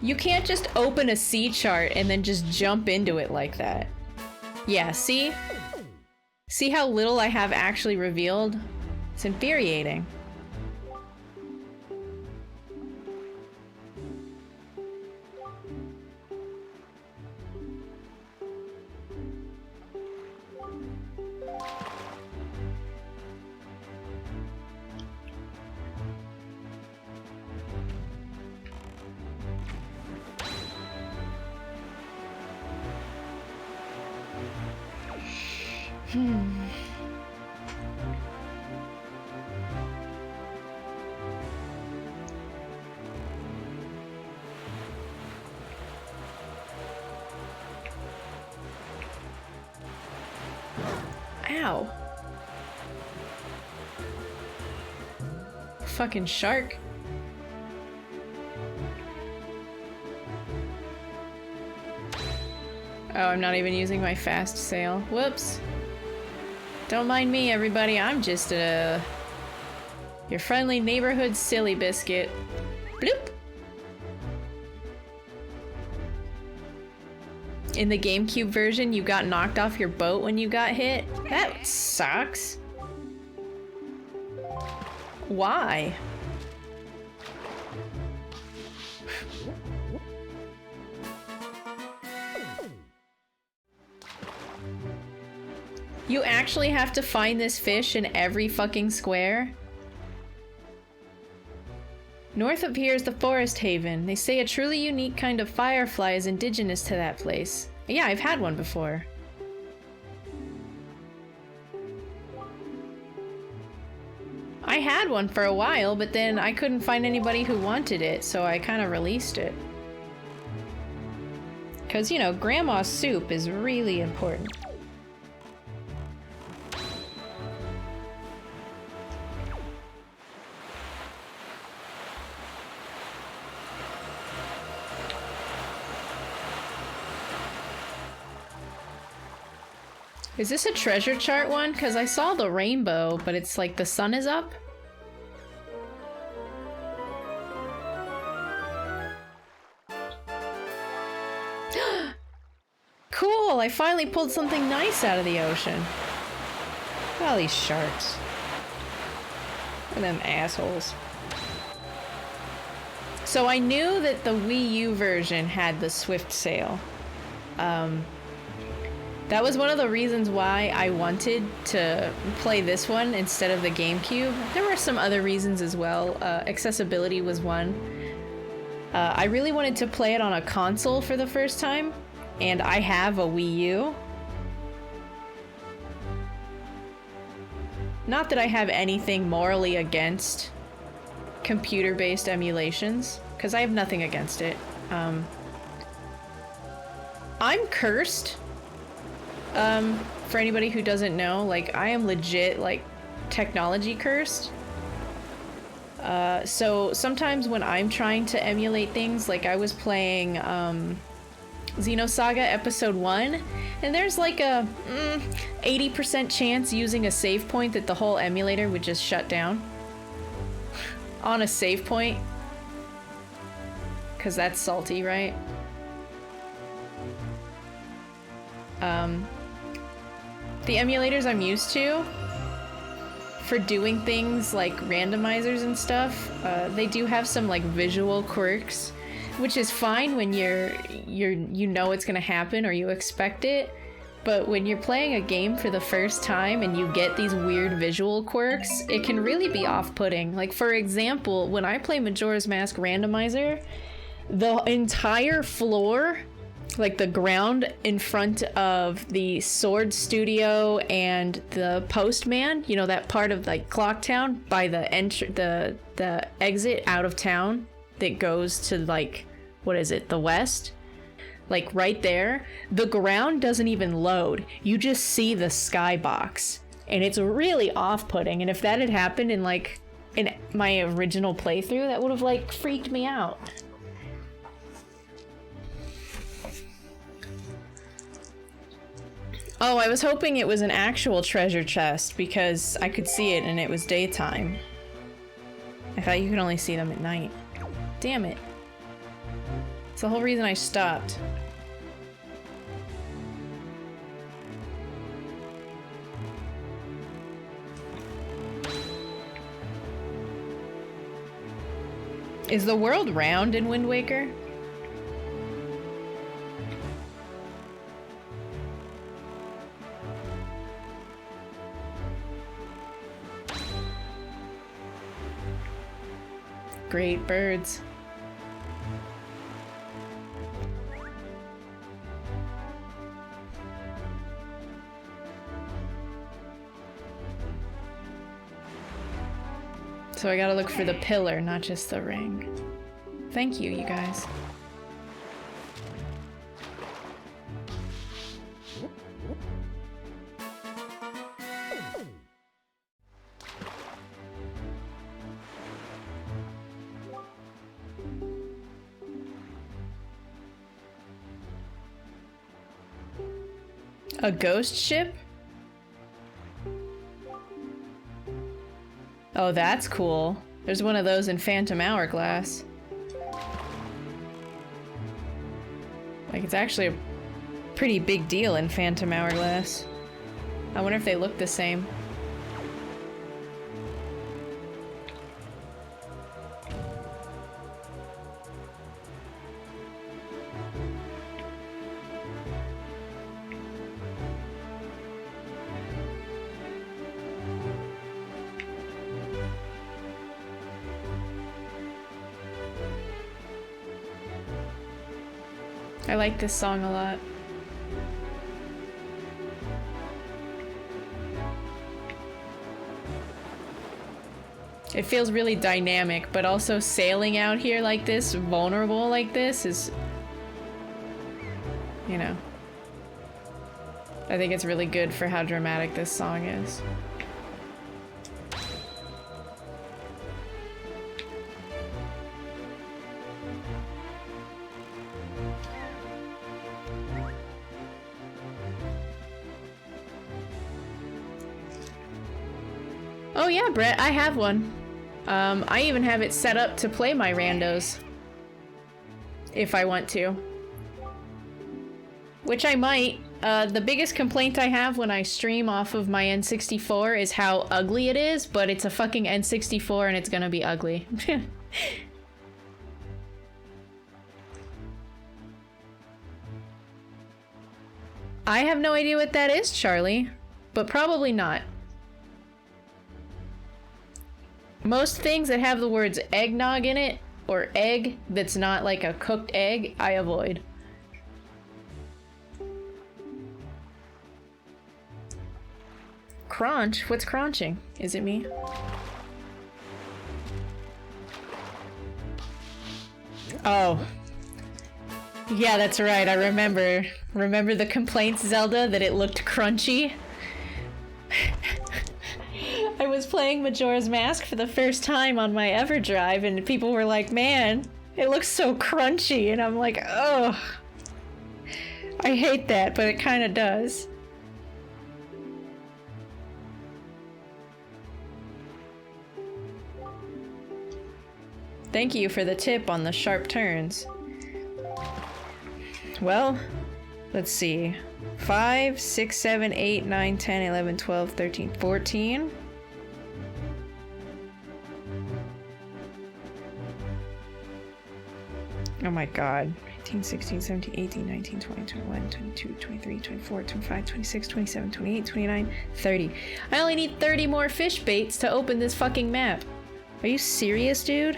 You can't just open a sea chart and then just jump into it like that. Yeah, see? See how little I have actually revealed? It's infuriating. Ow. Fucking shark. Oh, I'm not even using my fast sail. Whoops. Don't mind me, everybody. I'm just your friendly neighborhood silly biscuit. Bloop. In the GameCube version, you got knocked off your boat when you got hit? That sucks. Why? You actually have to find this fish in every fucking square? North of here is the Forest Haven. They say a truly unique kind of firefly is indigenous to that place. Yeah, I've had one before. I had one for a while, but then I couldn't find anybody who wanted it, so I kind of released it. Because, you know, grandma's soup is really important. Is this a treasure chart one? Because I saw the rainbow, but it's like the sun is up. Cool! I finally pulled something nice out of the ocean. Look at all these sharks. Look at them assholes. So I knew that the Wii U version had the swift sail. That was one of the reasons why I wanted to play this one instead of the GameCube. There were some other reasons as well. Accessibility was one. I really wanted to play it on a console for the first time, and I have a Wii U. Not that I have anything morally against computer-based emulations, because I have nothing against it. I'm cursed. For anybody who doesn't know, like, I am legit, like, technology cursed. So sometimes when I'm trying to emulate things, like I was playing, Xenosaga Episode 1, and there's like a 80% chance using a save point that the whole emulator would just shut down. On a save point. 'Cause that's salty, right? The emulators I'm used to for doing things like randomizers and stuff, they do have some like visual quirks, which is fine when you know it's gonna happen or you expect it. But when you're playing a game for the first time and you get these weird visual quirks, it can really be off-putting. Like, for example, when I play Majora's Mask Randomizer, the entire floor, like the ground in front of the Sword Studio and the Postman, you know, that part of like Clocktown by the exit out of town that goes to like, what is it, the west? Like right there, the ground doesn't even load. You just see the skybox, and it's really off-putting. And if that had happened in like in my original playthrough, that would have like freaked me out. Oh, I was hoping it was an actual treasure chest because I could see it and it was daytime. I thought you could only see them at night. Damn it. It's the whole reason I stopped. Is the world round in Wind Waker? Great birds. So I gotta look for the pillar, not just the ring. Thank you, you guys. A ghost ship? Oh, that's cool. There's one of those in Phantom Hourglass. Like, it's actually a pretty big deal in Phantom Hourglass. I wonder if they look the same. I like this song a lot. It feels really dynamic, but also sailing out here like this, vulnerable like this, is, you know, I think it's really good for how dramatic this song is. Oh yeah, Brett, I have one. I even have it set up to play my randos. If I want to. Which I might. The biggest complaint I have when I stream off of my N64 is how ugly it is, but it's a fucking N64 and it's gonna be ugly. I have no idea what that is, Charlie, but probably not. Most things that have the words eggnog in it, or egg that's not like a cooked egg, I avoid. Crunch? What's crunching? Is it me? Oh. Yeah, that's right, I remember. Remember the complaints, Zelda, that it looked crunchy? I was playing Majora's Mask for the first time on my EverDrive, and people were like, man, it looks so crunchy, and I'm like, ugh. I hate that, but it kind of does. Thank you for the tip on the sharp turns. Well, let's see. 5, 6, 7, 8, 9, 10, 11, 12, 13, 14. Oh my god. 18, 16, 17, 18, 19, 20, 21, 22, 23, 24, 25, 26, 27, 28, 29, 30. I only need 30 more fish baits to open this fucking map. Are you serious, dude?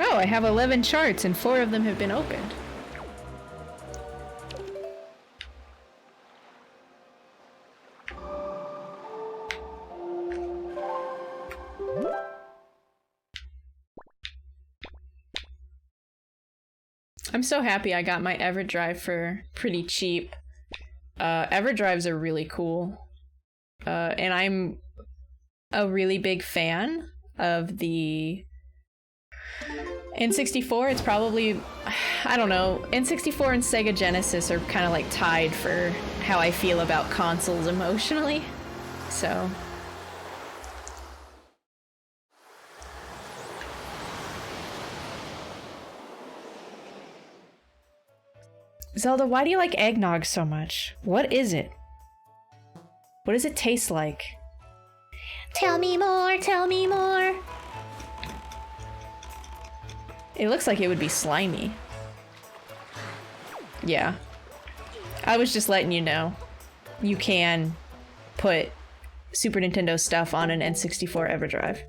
Oh, I have 11 charts and 4 of them have been opened. I'm so happy I got my EverDrive for pretty cheap. EverDrives are really cool. And I'm a really big fan of the N64. It's probably, I don't know, N64 and Sega Genesis are kind of like tied for how I feel about consoles emotionally. So... Zelda, why do you like eggnog so much? What is it? What does it taste like? Tell me more, tell me more. It looks like it would be slimy. Yeah. I was just letting you know. You can put Super Nintendo stuff on an N64 EverDrive.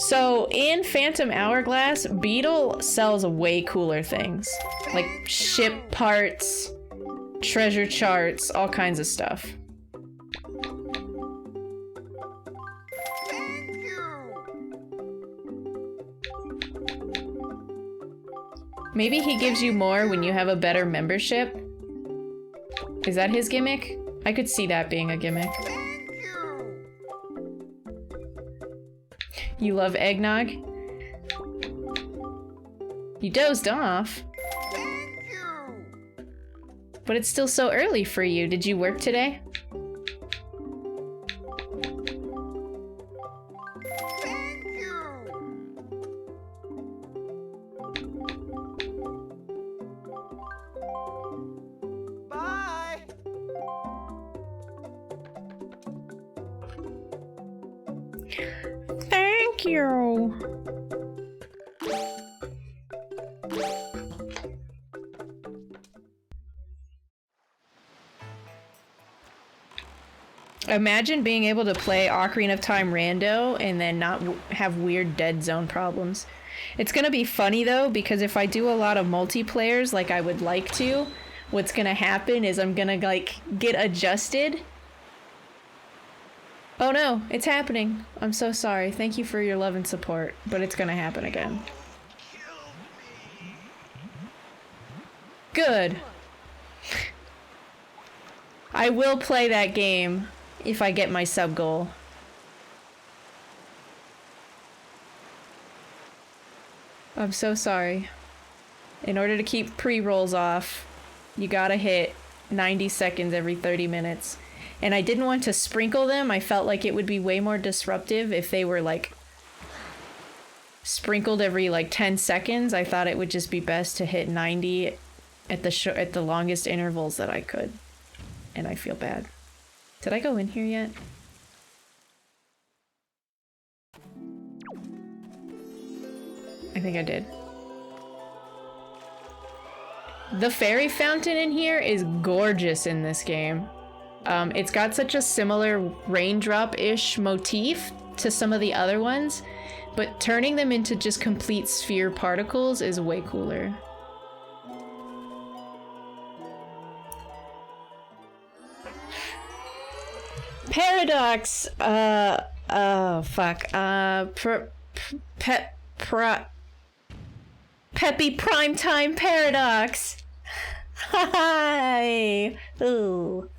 So in Phantom Hourglass, Beetle sells way cooler things. Like ship parts, treasure charts, all kinds of stuff. Maybe he gives you more when you have a better membership? Is that his gimmick? I could see that being a gimmick. You love eggnog? You dozed off. But it's still so early for you. Did you work today? Thank you. Imagine being able to play Ocarina of Time rando and then not have weird dead zone problems. It's gonna be funny though, because if I do a lot of multiplayers like I would like to, what's gonna happen is I'm gonna like get adjusted. Oh no, it's happening. I'm so sorry. Thank you for your love and support, but it's gonna happen again. Good. I will play that game if I get my sub goal. I'm so sorry. In order to keep pre-rolls off, you gotta hit 90 seconds every 30 minutes. And I didn't want to sprinkle them. I felt like it would be way more disruptive if they were like sprinkled every like 10 seconds. I thought it would just be best to hit 90 at the longest intervals that I could. And I feel bad. Did I go in here yet? I think I did. The fairy fountain in here is gorgeous in this game. It's got such a similar raindrop-ish motif to some of the other ones, but turning them into just complete sphere particles is way cooler. Paradox! Oh, fuck. Peppy Primetime Paradox! Hi! Ooh.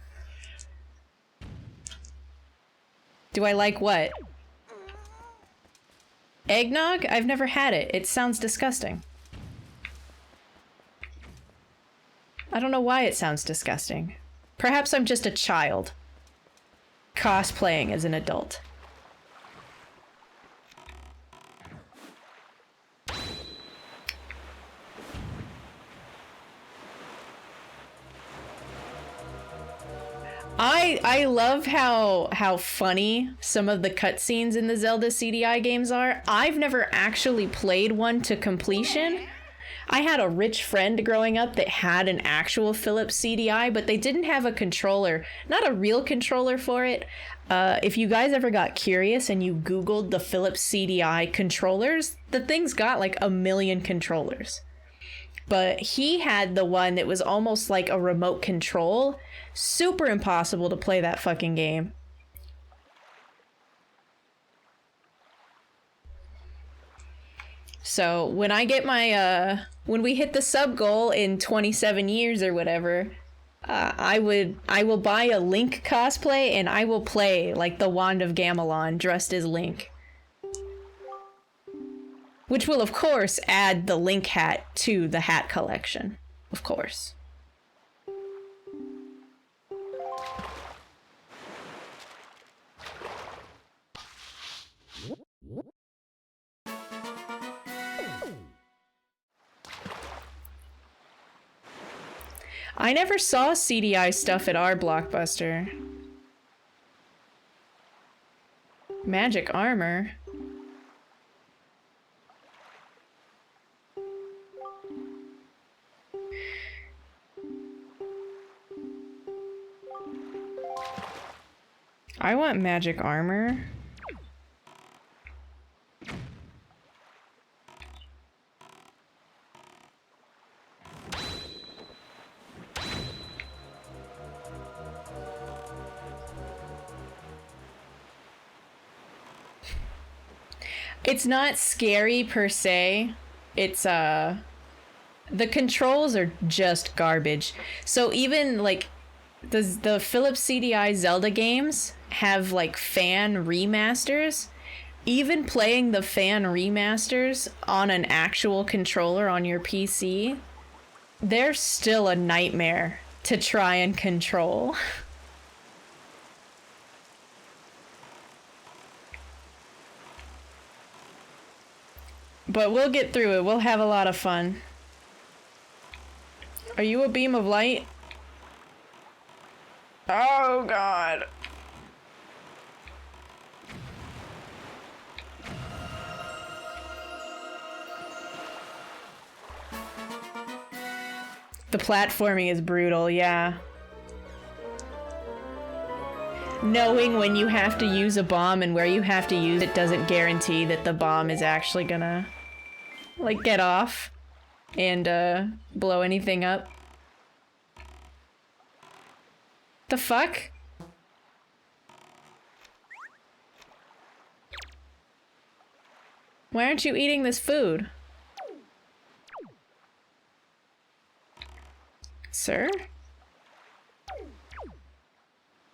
Do I like what? Eggnog? I've never had it. It sounds disgusting. I don't know why it sounds disgusting. Perhaps I'm just a child. Cosplaying as an adult. I love how funny some of the cutscenes in the Zelda CDI games are. I've never actually played one to completion. I had a rich friend growing up that had an actual Philips CDI, but they didn't have a controller, not a real controller for it. If you guys ever got curious and you Googled the Philips CDI controllers, the thing's got like 1 million controllers. But he had the one that was almost like a remote control. Super impossible to play that fucking game. So when I get my, when we hit the sub goal in 27 years or whatever, I will buy a Link cosplay and I will play like the Wand of Gamelon dressed as Link. Which will, of course, add the Link hat to the hat collection. Of course. I never saw CDI stuff at our Blockbuster. Magic armor. I want magic armor. It's not scary per se. It's the controls are just garbage. So even like the Philips CDI Zelda games have like fan remasters. Even playing the fan remasters on an actual controller on your PC, they're still a nightmare to try and control. But we'll get through it. We'll have a lot of fun. Are you a beam of light? Oh, God. The platforming is brutal, yeah. Knowing when you have to use a bomb and where you have to use it doesn't guarantee that the bomb is actually gonna, like, get off and, blow anything up. The fuck? Why aren't you eating this food? Sir?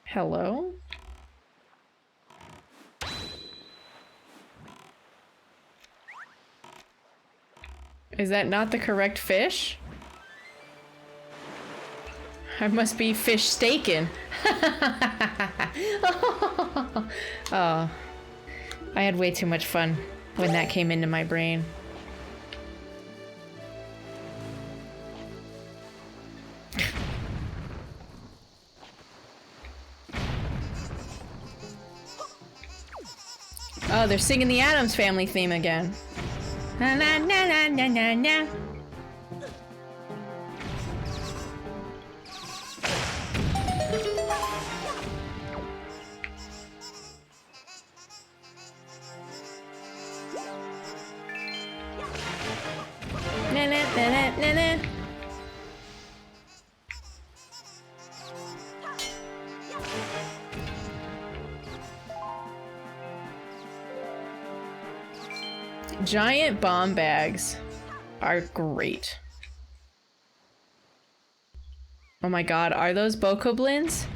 Hello? Is that not the correct fish? I must be fish staken. Oh. I had way too much fun when that came into my brain. Oh, they're singing the Addams Family theme again. Na na na na na na na. Na na na na na na. Giant bomb bags are great. Oh my god, are those bokoblins?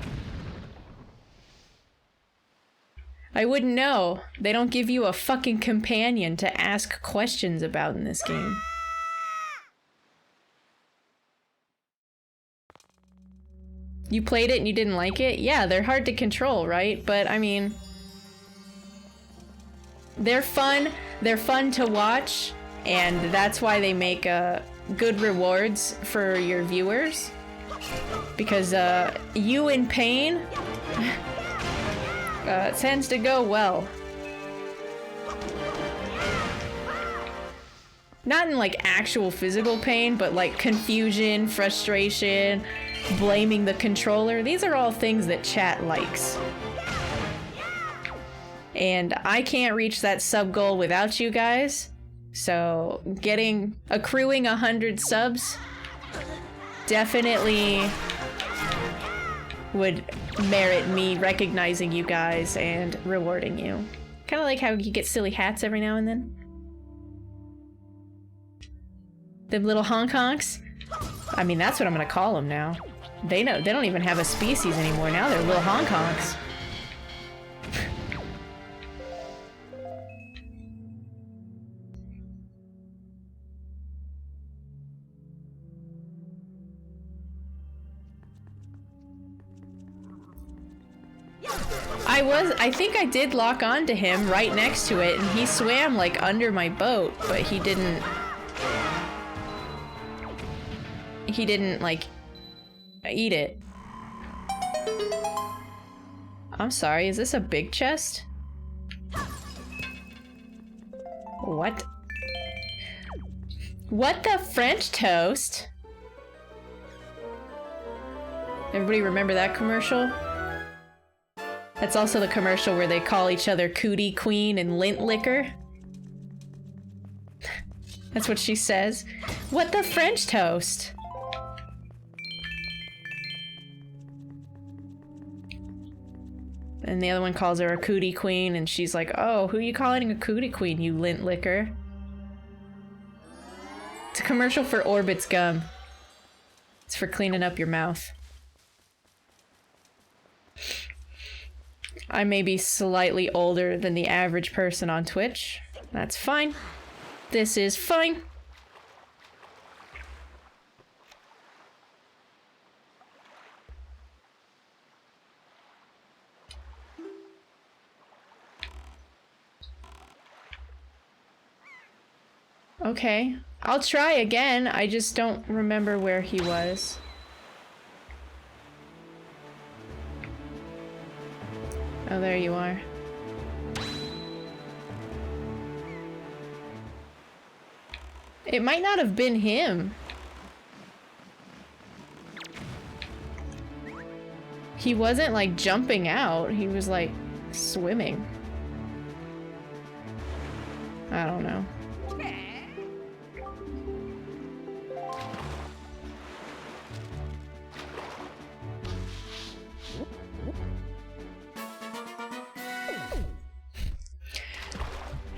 I wouldn't know. They don't give you a fucking companion to ask questions about in this game. You played it and you didn't like it? Yeah, they're hard to control, right? But I mean, they're fun to watch, and that's why they make good rewards for your viewers. Because you in pain tends to go well. Not in like actual physical pain, but like confusion, frustration, blaming the controller. These are all things that chat likes. And I can't reach that sub goal without you guys. So accruing 100 subs definitely would merit me recognizing you guys and rewarding you. Kind of like how you get silly hats every now and then. Them little honk honks. I mean, that's what I'm gonna call them now. They don't even have a species anymore. Now they're little honk honks. I think I did lock onto him right next to it, and he swam like under my boat, but he didn't like eat it. I'm sorry, is this a big chest? What? What the French toast? Everybody remember that commercial? That's also the commercial where they call each other Cootie Queen and Lint Liquor. That's what she says. What the French toast? And the other one calls her a cootie queen, and she's like, oh, who are you calling a cootie queen, you lint licker? It's a commercial for Orbit's gum. It's for cleaning up your mouth. I may be slightly older than the average person on Twitch. That's fine. This is fine. Okay, I'll try again. I just don't remember where he was. Oh, there you are. It might not have been him. He wasn't like jumping out, he was like swimming. I don't know.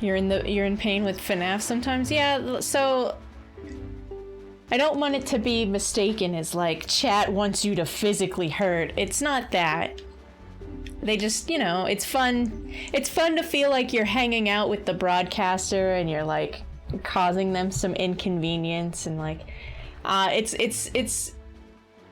You're in pain with FNAF sometimes? Yeah, so I don't want it to be mistaken as like chat wants you to physically hurt. It's not that. They just, you know, it's fun. It's fun to feel like you're hanging out with the broadcaster and you're like causing them some inconvenience and like it's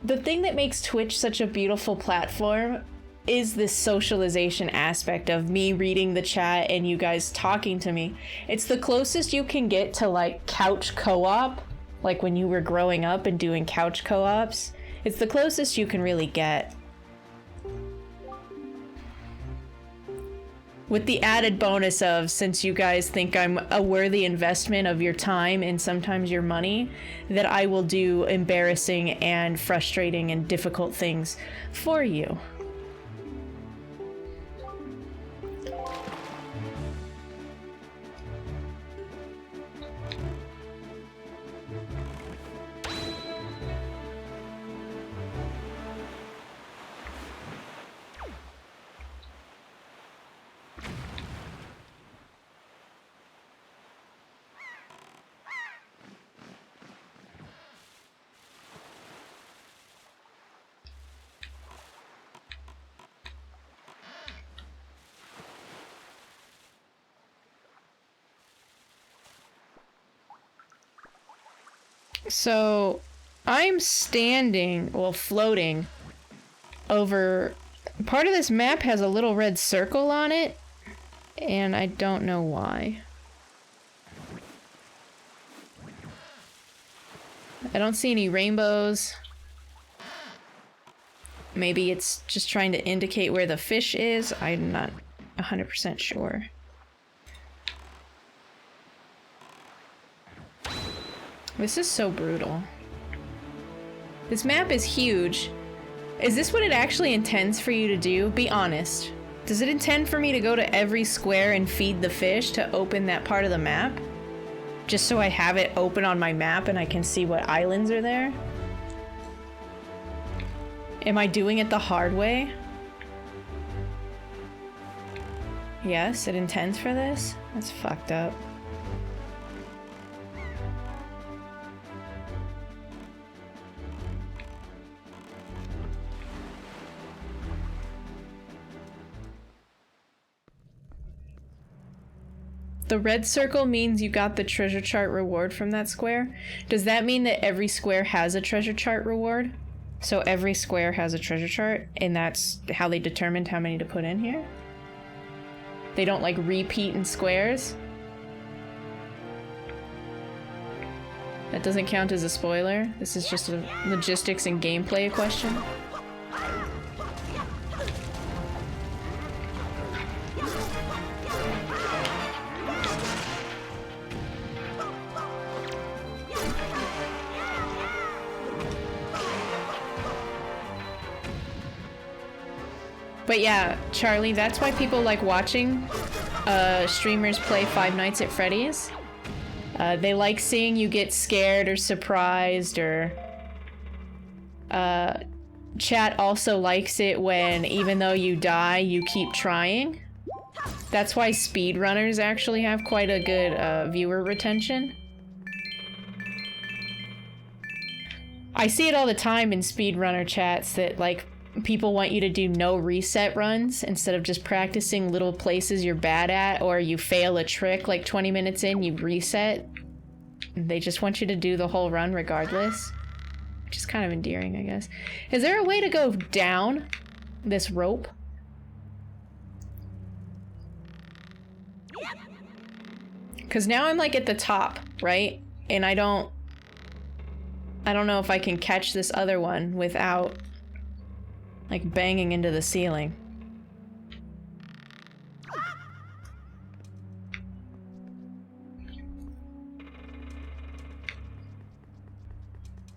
the thing that makes Twitch such a beautiful platform is this socialization aspect of me reading the chat and you guys talking to me. It's the closest you can get to like couch co-op, like when you were growing up and doing couch co-ops. It's the closest you can really get. With the added bonus of, since you guys think I'm a worthy investment of your time and sometimes your money, that I will do embarrassing and frustrating and difficult things for you. So, I'm standing, well, floating over... Part of this map has a little red circle on it, and I don't know why. I don't see any rainbows. Maybe it's just trying to indicate where the fish is. I'm not 100% sure. This is so brutal. This map is huge. Is this what it actually intends for you to do? Be honest. Does it intend for me to go to every square and feed the fish to open that part of the map? Just so I have it open on my map and I can see what islands are there? Am I doing it the hard way? Yes, it intends for this? That's fucked up. The red circle means you got the treasure chart reward from that square. Does that mean that every square has a treasure chart reward? So every square has a treasure chart, and that's how they determined how many to put in here? They don't like repeat in squares? That doesn't count as a spoiler. This is just a logistics and gameplay question. But yeah, Charlie, that's why people like watching streamers play Five Nights at Freddy's. They like seeing you get scared or surprised or chat also likes it when, even though you die, you keep trying. That's why speedrunners actually have quite a good viewer retention. I see it all the time in speedrunner chats that, like, people want you to do no reset runs instead of just practicing little places you're bad at, or you fail a trick like 20 minutes in, you reset. They just want you to do the whole run regardless. Which is kind of endearing, I guess. Is there a way to go down this rope? Because now I'm like at the top, right? And I don't know if I can catch this other one without like banging into the ceiling.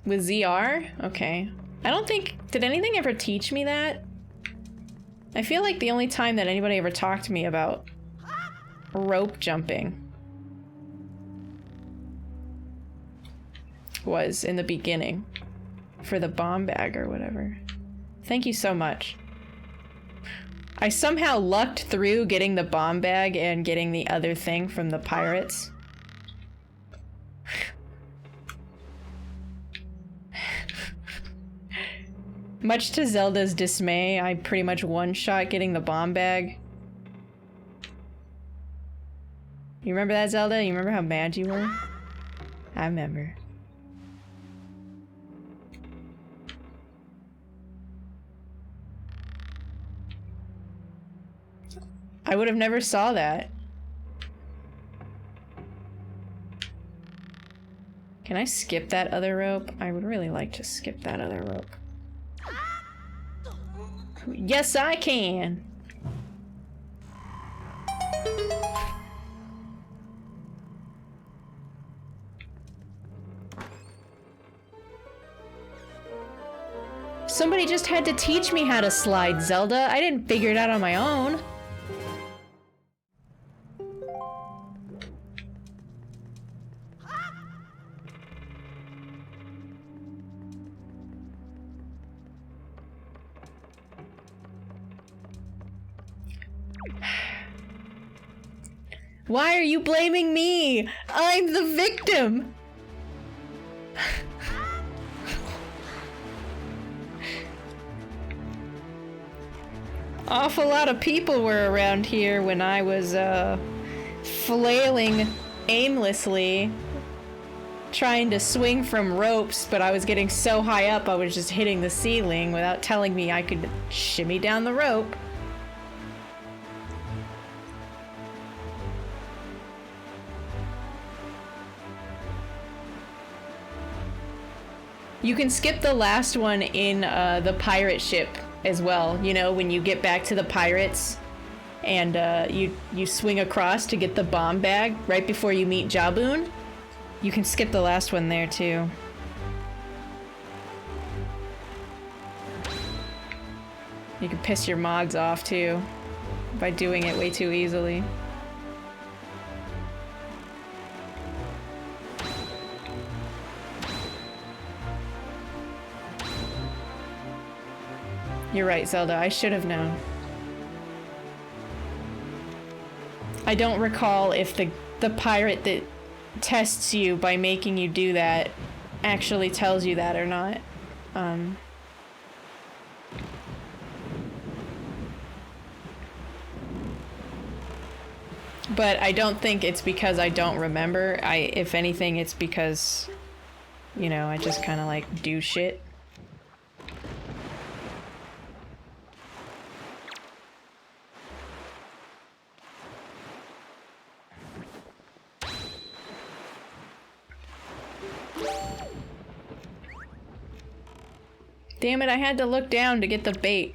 With ZR? Okay. I don't think... Did anything ever teach me that? I feel like the only time that anybody ever talked to me about rope jumping was in the beginning. For the bomb bag or whatever. Thank you so much. I somehow lucked through getting the bomb bag and getting the other thing from the pirates. Much to Zelda's dismay, I pretty much one-shot getting the bomb bag. You remember that, Zelda? You remember how mad you were? I remember. I would have never saw that. Can I skip that other rope? I would really like to skip that other rope. Yes, I can! Somebody just had to teach me how to slide, Zelda. I didn't figure it out on my own. Why are you blaming me? I'm the victim! Awful lot of people were around here when I was, flailing aimlessly, trying to swing from ropes, but I was getting so high up I was just hitting the ceiling without telling me I could shimmy down the rope. You can skip the last one in the pirate ship as well. You know, when you get back to the pirates and you swing across to get the bomb bag right before you meet Jaboon. You can skip the last one there too. You can piss your mods off too by doing it way too easily. You're right, Zelda. I should have known. I don't recall if the pirate that tests you by making you do that actually tells you that or not. But I don't think it's because I don't remember. If anything, it's because, you know, I just kind of like do shit. Damn it, I had to look down to get the bait.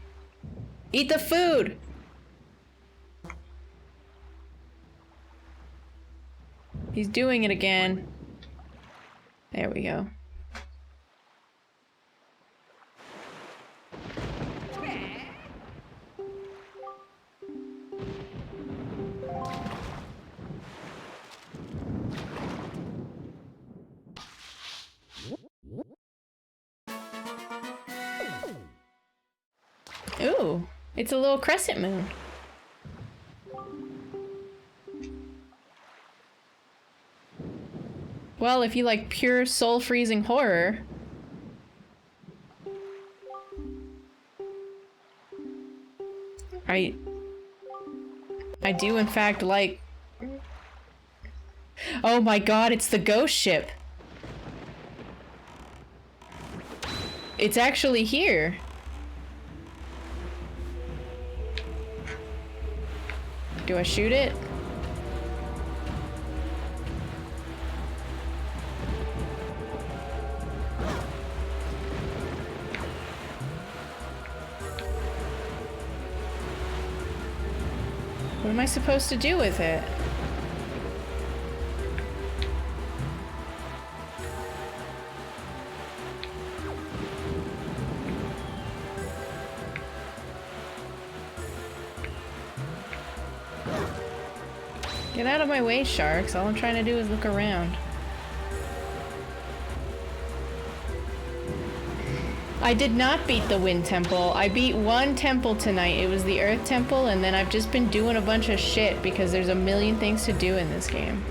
Eat the food! He's doing it again. There we go. Ooh, it's a little crescent moon. Well, if you like pure soul-freezing horror... I do in fact like... Oh my god, it's the ghost ship! It's actually here! Do I shoot it? What am I supposed to do with it? Get out of my way, sharks. All I'm trying to do is look around. I did not beat the Wind Temple. I beat one temple tonight. It was the Earth Temple, and then I've just been doing a bunch of shit because there's a million things to do in this game.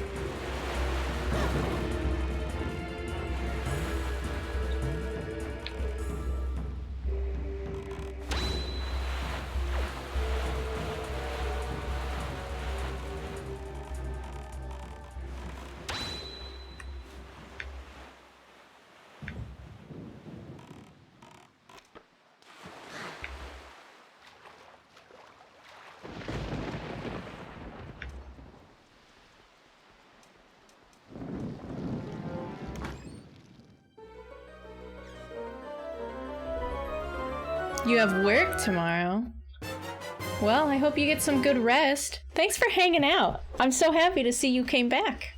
You have work tomorrow? Well, I hope you get some good rest. Thanks for hanging out. I'm so happy to see you came back.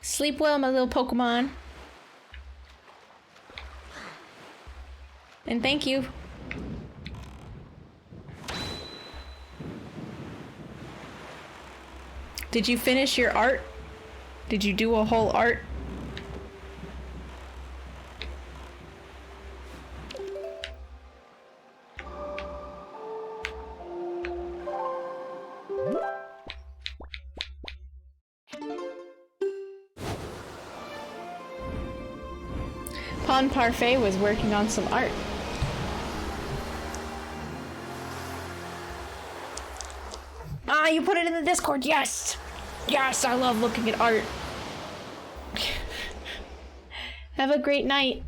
Sleep well, my little Pokemon. And thank you. Did you finish your art? Did you do a whole art? Pon Parfait was working on some art. Ah, you put it in the Discord, yes! Yes, I love looking at art. Have a great night.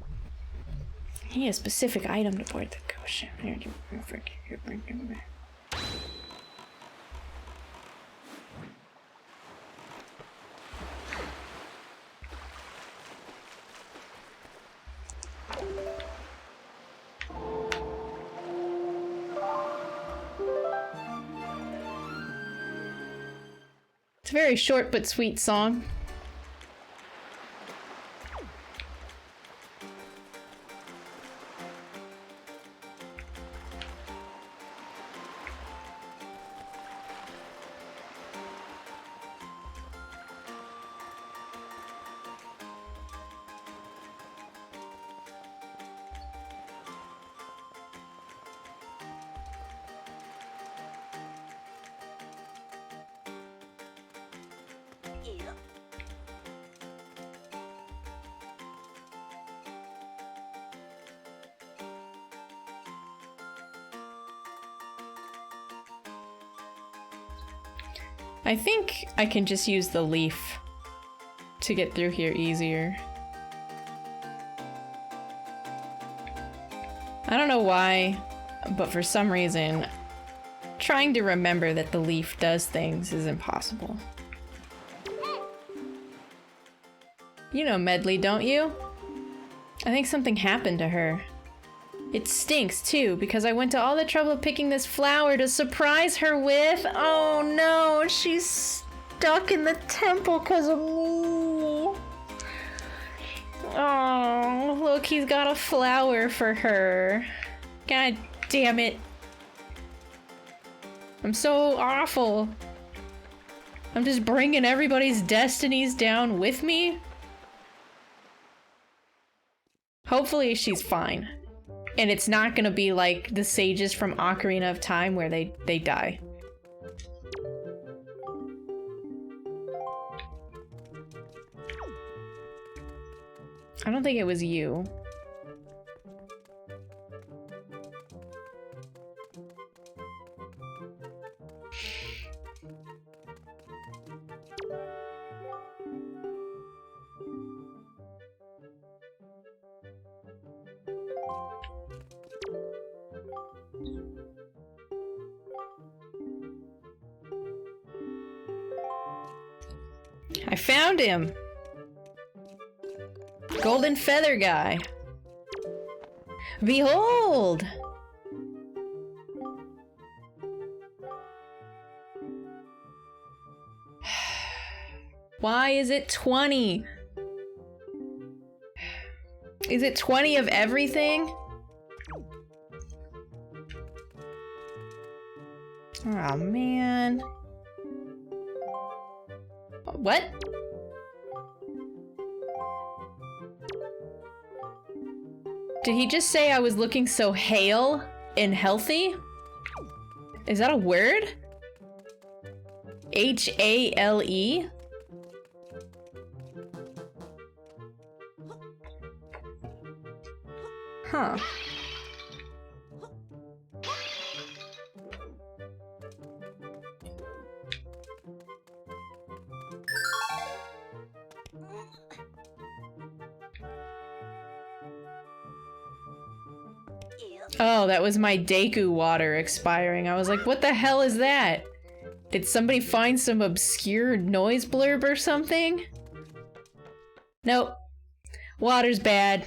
I need a specific item to board the ghost ship. It's a very short but sweet song. I think I can just use the leaf to get through here easier. I don't know why, but for some reason, trying to remember that the leaf does things is impossible. You know Medley, don't you? I think something happened to her. It stinks, too, because I went to all the trouble of picking this flower to surprise her with. Oh no, she's stuck in the temple because of me. Oh, look, he's got a flower for her. God damn it. I'm so awful. I'm just bringing everybody's destinies down with me. Hopefully she's fine. And it's not gonna be like the sages from Ocarina of Time where they die. I don't think it was you. I found him! Golden feather guy. Behold! Why is it 20? Is it 20 of everything? Oh man. What? Did he just say I was looking so hale and healthy? Is that a word? H-A-L-E? Huh. Oh, that was my Deku water expiring. I was like, what the hell is that? Did somebody find some obscure noise blurb or something? Nope. Water's bad.